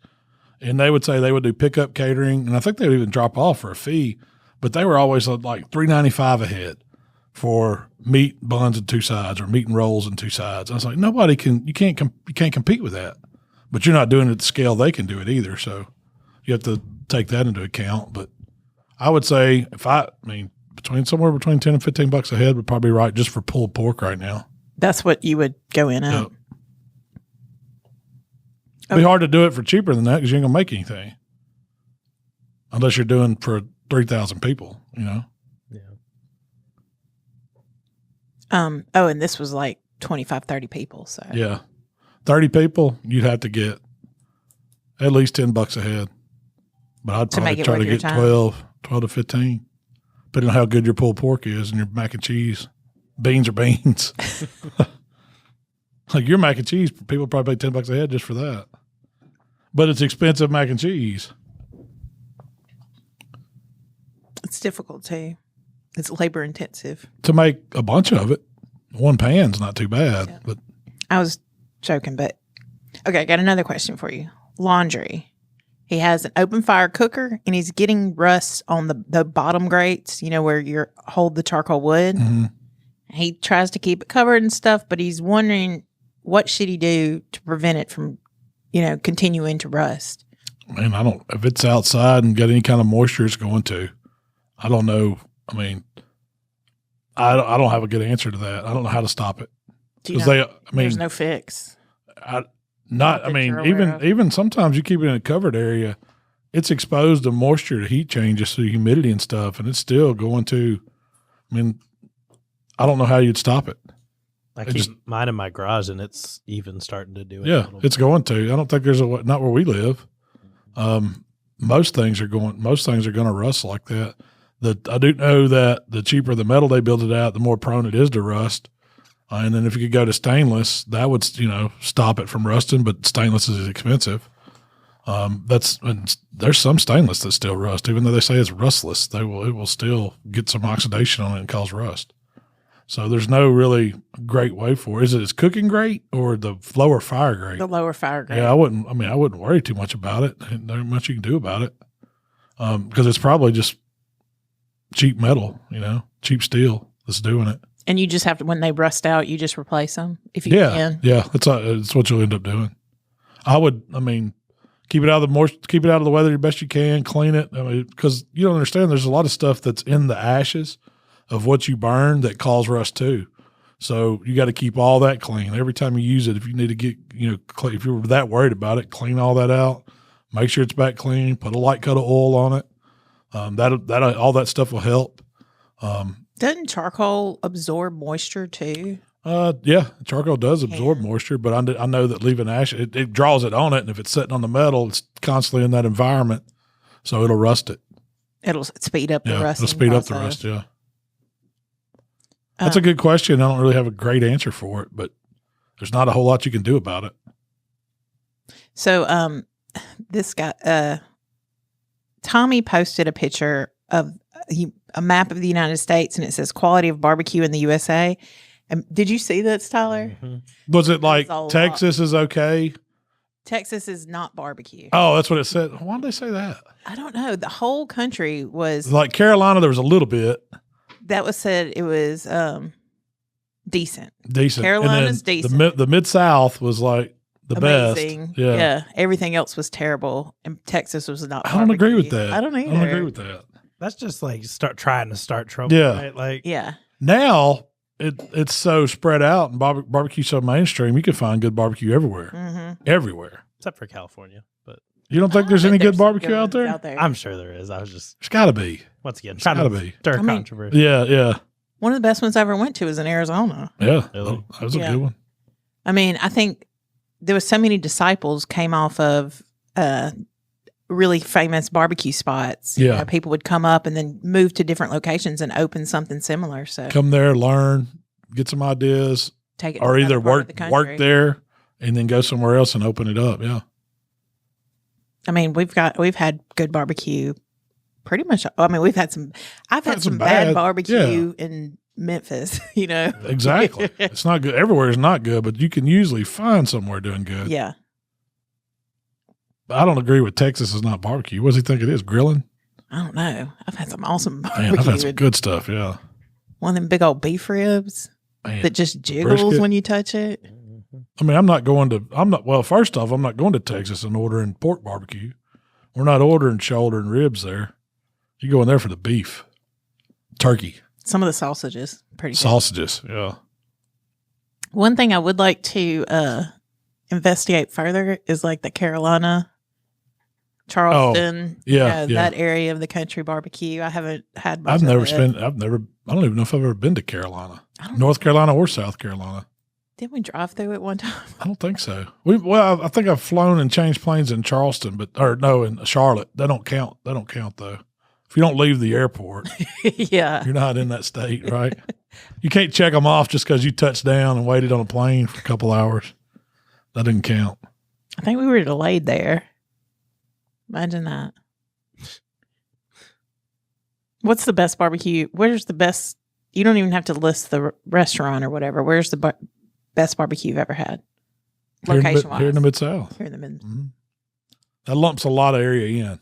and they would say they would do pickup catering, and I think they would even drop off for a fee, but they were always like $3.95 a head for meat, buns, and 2 sides, or meat and rolls and 2 sides. I was like, you can't compete with that. But you're not doing it at the scale they can do it either, so you have to take that into account. But I would say somewhere between 10 and $15 a head would probably be right just for pulled pork right now. That's what you would go in at. Yep. It'd be hard to do it for cheaper than that because you ain't gonna make anything unless you're doing for 3,000 people. You know. Yeah. And this was like 25, 30 people. So yeah, 30 people, you'd have to get at least $10 a head. But I'd probably try to get 12 to 15, depending on how good your pulled pork is and your mac and cheese. Beans are beans. Like your mac and cheese, people probably pay $10 a head just for that. But it's expensive mac and cheese. It's difficult too. It's labor intensive. To make a bunch of it, one pan's not too bad. Yeah. But I was joking, but okay, I got another question for you. Laundry. He has an open fire cooker and he's getting rust on the bottom grates, where you hold the charcoal wood. Mm-hmm. He tries to keep it covered and stuff, but he's wondering what should he do to prevent it from, continuing to rust. Man, if it's outside and got any kind of moisture it's going to, I don't know. I mean, I don't have a good answer to that. I don't know how to stop it. There's no fix. Even sometimes you keep it in a covered area, it's exposed to moisture to heat changes, to humidity and stuff, and it's still going to, I don't know how you'd stop it. I keep mine in my garage, and it's even starting to do it. Yeah, it's going to. I don't think there's not where we live. Most things are going to rust like that. I do know that the cheaper the metal they build it out, the more prone it is to rust. And then if you could go to stainless, that would, stop it from rusting, but stainless is expensive. And there's some stainless that still rust, even though they say it's rustless, it will still get some oxidation on it and cause rust. So there's no really great way for it. Is it its cooking grate or the lower fire grate? The lower fire grate. Yeah, I wouldn't worry too much about it. There's much you can do about it. Because it's probably just cheap metal, cheap steel that's doing it. And you just have to, when they rust out, you just replace them if you can. Yeah, that's what you'll end up doing. Keep it out of the weather the best you can, clean it. Because you don't understand, there's a lot of stuff that's in the ashes of what you burn that cause rust too. So you got to keep all that clean. Every time you use it, if you need to get, if you're that worried about it, clean all that out. Make sure it's back clean. Put a light coat of oil on it. That all that stuff will help. Doesn't charcoal absorb moisture too? Yeah, charcoal does absorb moisture, but I know that leaving ash, it draws it on it, and if it's sitting on the metal, it's constantly in that environment, so it'll rust it. It'll speed up the rust. It'll speed up the rust, yeah. That's a good question. I don't really have a great answer for it, but there's not a whole lot you can do about it. So this guy, Tommy posted a picture of a map of the United States, and it says quality of barbecue in the USA. And did you see that, Tyler? Mm-hmm. Was it like Texas is okay? Texas is not barbecue. Oh, that's what it said. Why did they say that? I don't know. The whole country was like Carolina. There was a little bit that was said. It was decent. Decent. Carolina's decent. The Mid-South was like the amazing. Best. Yeah. Everything else was terrible, and Texas was not. I don't agree with that. I don't either. I don't agree with that. That's just like trying to start trouble. Yeah. Right? Like now it's so spread out and barbecue so mainstream. You can find good barbecue everywhere. Mm-hmm. Everywhere, except for California. But you don't think there's any good barbecue out there? I'm sure there is. There's got to be. Once again, trying to stir controversy. Yeah. One of the best ones I ever went to was in Arizona. Yeah, really? That was a good one. I think there was so many disciples came off of really famous barbecue spots. Yeah. People would come up and then move to different locations and open something similar. So come there, learn, get some ideas, take it, or either work there and then go somewhere else and open it up. Yeah. We've had good barbecue pretty much. We've had some. I've had some bad barbecue in Memphis. Exactly. It's not good. Everywhere is not good, but you can usually find somewhere doing good. Yeah. I don't agree with Texas is not barbecue. What does he think it is? Grilling? I don't know. I've had some awesome barbecue. Man, I've had some good stuff. Yeah. One of them big old beef ribs that just jiggles when you touch it. I'm not going to Texas and ordering pork barbecue. We're not ordering shoulder and ribs there. You go in there for the beef, turkey. Some of the sausages, pretty good. Sausages, yeah. One thing I would like to investigate further is like the Carolina, Charleston, that area of the country barbecue. I haven't had much. I don't even know if I've ever been to Carolina, North Carolina or South Carolina. Didn't we drive through it one time? I don't think so. I think I've flown and changed planes in Charleston, in Charlotte. They don't count. They don't count though. If you don't leave the airport, you're not in that state, right? You can't check them off just because you touched down and waited on a plane for a couple hours. That didn't count. I think we were delayed there. Imagine that. What's the best barbecue? Where's the best? You don't even have to list the restaurant or whatever. Where's the best barbecue you've ever had? Location-wise. Here in the Mid-South. Here in the Mid. Mm-hmm. That lumps a lot of area in.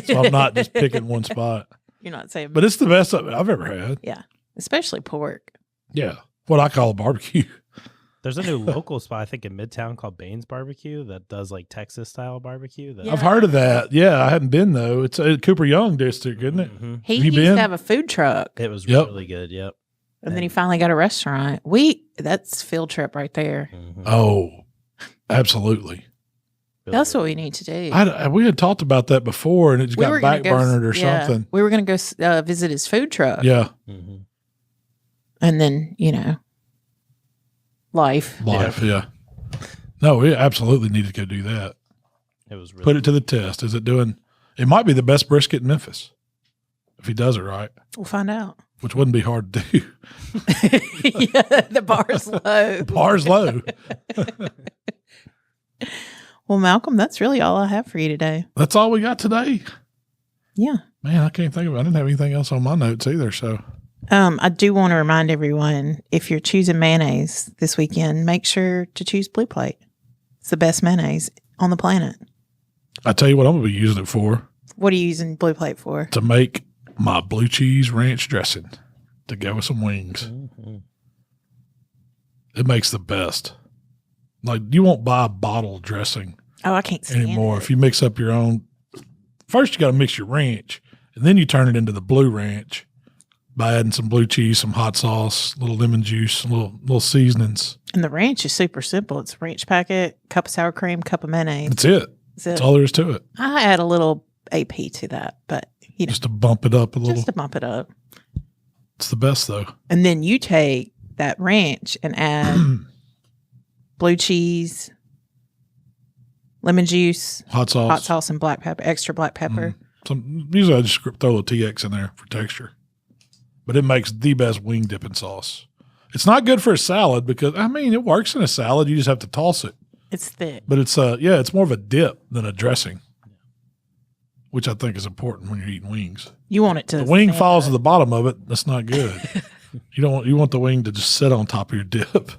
So I'm not just picking one spot. You're not saying. But it's the best I've ever had. Yeah. Especially pork. Yeah. What I call a barbecue. There's a new local spot, I think, in Midtown called Baines Barbecue that does like Texas style barbecue. I've heard of that. Yeah, I haven't been though. It's a Cooper Young district, isn't it? Mm-hmm. He used to have a food truck. It was really good. Yep. And then he finally got a restaurant. That's field trip right there. Mm-hmm. Oh, absolutely. That's what we need to do. We had talked about that before, and it just got backburnered or something. We were going to go visit his food truck. Yeah. Mm-hmm. And then, life. Yeah. No, we absolutely need to go do that. It was really Put it to the test. It might be the best brisket in Memphis. if he does it right, We'll find out. which wouldn't be hard to do. Yeah, the bar's low. Bar's low. Well, Malcolm, that's really all I have for you today. That's all we got today. Yeah. Man, I can't think of it. I didn't have anything else on my notes either. So I do want to remind everyone, if you're choosing mayonnaise this weekend, make sure to choose Blue Plate. It's the best mayonnaise on the planet. I tell you what I'm going to be using it for. What are you using Blue Plate for? To make my blue cheese ranch dressing to go with some wings. Mm-hmm. It makes the best. Like, you won't buy a bottle dressing Oh, I can't stand anymore. it. If you mix up your own, first you got to mix your ranch, and then you turn it into the blue ranch by adding some blue cheese, some hot sauce, a little lemon juice, little seasonings. And the ranch is super simple. It's a ranch packet, cup of sour cream, cup of mayonnaise. That's it. That's all there is to it. I add a little AP to that, but Just to bump it up a little. just to bump it up. It's the best though. And then you take that ranch and add blue cheese, lemon juice, Hot sauce. and black pepper, extra black pepper. Usually I just throw a little TX in there for texture. But it makes the best wing dipping sauce. It's not good for a salad because, I mean, it works in a salad. You just have to toss it. It's thick. But it's it's more of a dip than a dressing, which I think is important when you're eating wings. You want it to The wing stand falls up. to the bottom of it. That's not good. You want the wing to just sit on top of your dip.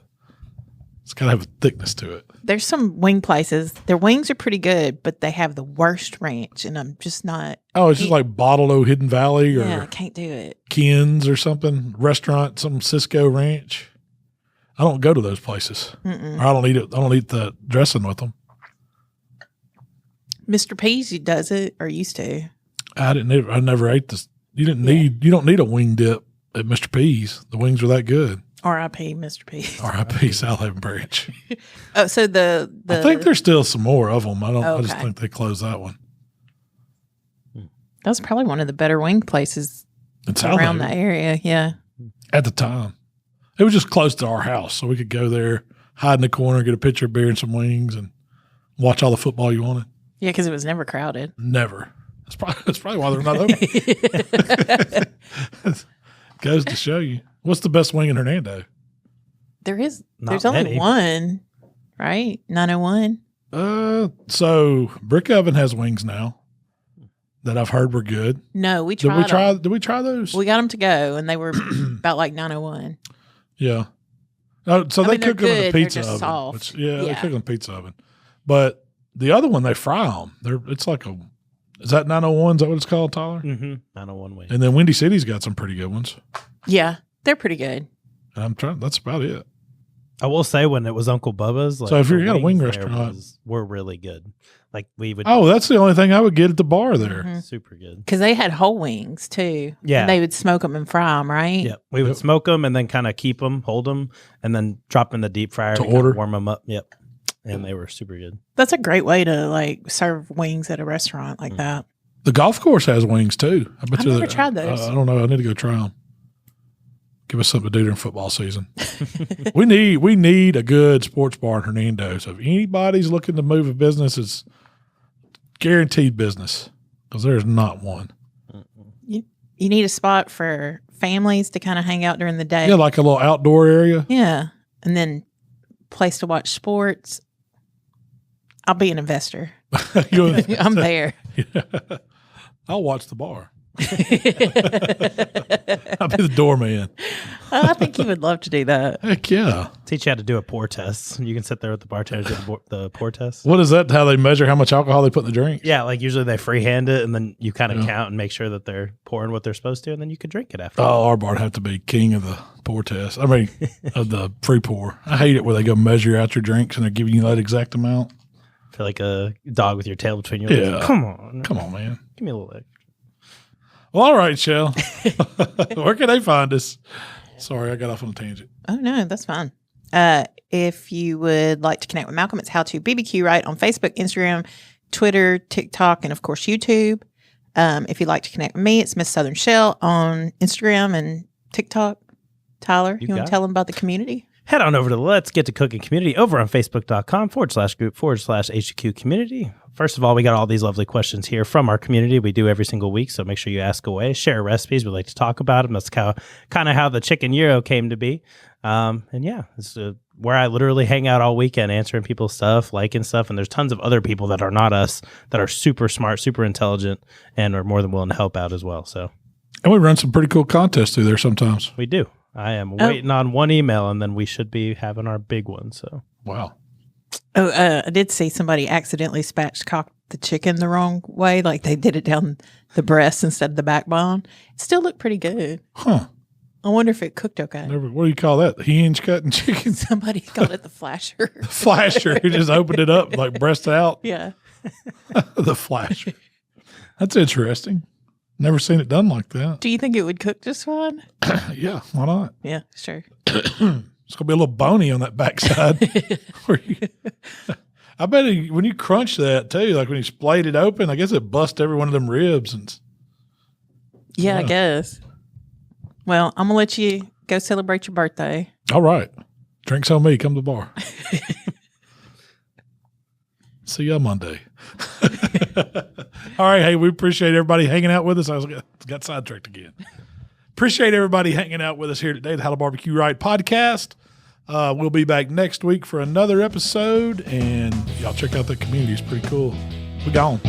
It's got to have a thickness to it. There's some wing places. Their wings are pretty good, but they have the worst ranch, and I'm just not. Oh, it's just like Bottled O Hidden Valley or Yeah, I can't do it. Ken's or something, restaurant, some Cisco Ranch. I don't go to those places. Or I don't eat it. I don't eat the dressing with them. Mr. P's does it or used to. I never ate this. You don't need a wing dip at Mr. P's. The wings are that good. R.I.P. Mr. P's. R.I.P. South Haven Branch. Oh, so the I think there's still some more of them. I just Okay. think they closed that one. that was probably one of the better wing places It's South around Haven the area. Yeah. at the time. It was just close to our house, so we could go there, hide in the corner, get a pitcher of beer and some wings, and watch all the football you wanted. Yeah, because it was never crowded. Never. That's probably why they're not open. Goes to show you. What's the best wing in Hernando? There's Not only many. one, right? 901. So Brick Oven has wings now that I've heard were good. No, we Did tried. Did we try those? We got them to go, and they were about like 901. Yeah. Oh, so I they mean, they're cook them in a good, they're pizza just oven. soft. Which, they Yeah. cook them in a pizza oven. But the other one, they fry them. It's like is that 901? Is that what it's called, Tyler? Mm-hmm. 901 wing. And then Windy City's got some pretty good ones. Yeah, they're pretty good. And that's about it. I will say when it was Uncle Bubba's, like, So if the you're at a wing wings there restaurant- were really good. Like we would, Oh, that's the only thing I would get at the bar there. Mhm. super good. Because they had whole wings too. Yeah. And they would smoke them and fry them, right? Yep, we would Yep. smoke them and then kind of keep them, hold them, and then drop them in the deep fryer To kinda order? warm them up. Yep, and they were super good. That's a great way to like serve wings at a restaurant like that. The golf course has wings too. I bet I've you never that- tried those. I don't know. I need to go try them. Give us something to do during football season. we need a good sports bar in Hernando. So if anybody's looking to move a business, it's guaranteed business because there's not one. You need a spot for families to kind of hang out during the day. Yeah, like a little outdoor area. Yeah. And then place to watch sports. I'll be an investor. I'm there. I'll watch the bar. I'll be the doorman. I think you would love to do that. Heck yeah. Teach you how to do a pour test. You can sit there with the bartenders do the pour test. What is that? How they measure how much alcohol they put in the drink? Yeah, like usually they freehand it, and then you kind of Yeah. count and make sure that they're pouring what they're supposed to, and then you can drink it after. Oh, our bar would have to be king of the pour test. I mean, of the free pour. I hate it where they go measure out your drinks and they're giving you that exact amount. I feel like a dog with your tail between your legs. Yeah. Come on. Come on, man. Give me a little extra. Well, all right, Shell. Where can they find us? Sorry, I got off on a tangent. Oh, no, that's fine. If you would like to connect with Malcolm, it's HowToBBQRight on Facebook, Instagram, Twitter, TikTok, and of course, YouTube. If you'd like to connect with me, it's Miss Southern Shell on Instagram and TikTok. Tyler, you want got to tell them about the community? Head on over to the Let's Get to Cooking community over on Facebook.com/group/HQ community. First of all, we got all these lovely questions here from our community. We do every single week, so make sure you ask away. Share recipes. We like to talk about them. That's kind of how the chicken gyro came to be. And yeah, it's where I literally hang out all weekend answering people's stuff, liking stuff. And there's tons of other people that are not us that are super smart, super intelligent, and are more than willing to help out as well. So, and we run some pretty cool contests through there sometimes. We do. I am waiting on one email, and then we should be having our big one. So, wow. Oh, I did see somebody accidentally spatchcocked the chicken the wrong way. Like they did it down the breast instead of the backbone. It still looked pretty good. Huh. I wonder if it cooked okay. What do you call that? The hinge cutting chicken? Somebody called it the flasher. The flasher. You just opened it up, like breast out. Yeah. The flasher. That's interesting. Never seen it done like that. Do you think it would cook just fine? Yeah, why not? Yeah, sure. It's going to be a little bony on that backside. I bet when you crunch that too, like when you splayed it open, I guess it bust every one of them ribs. Yeah, I guess. Well, I'm going to let you go celebrate your birthday. All right. Drinks on me. Come to the bar. See you on Monday. All right. Hey, we appreciate everybody hanging out with us. I got sidetracked again. Appreciate everybody hanging out with us here today, the HowToBBQRight Podcast. We'll be back next week for another episode, and y'all check out the community. It's pretty cool. We're gone.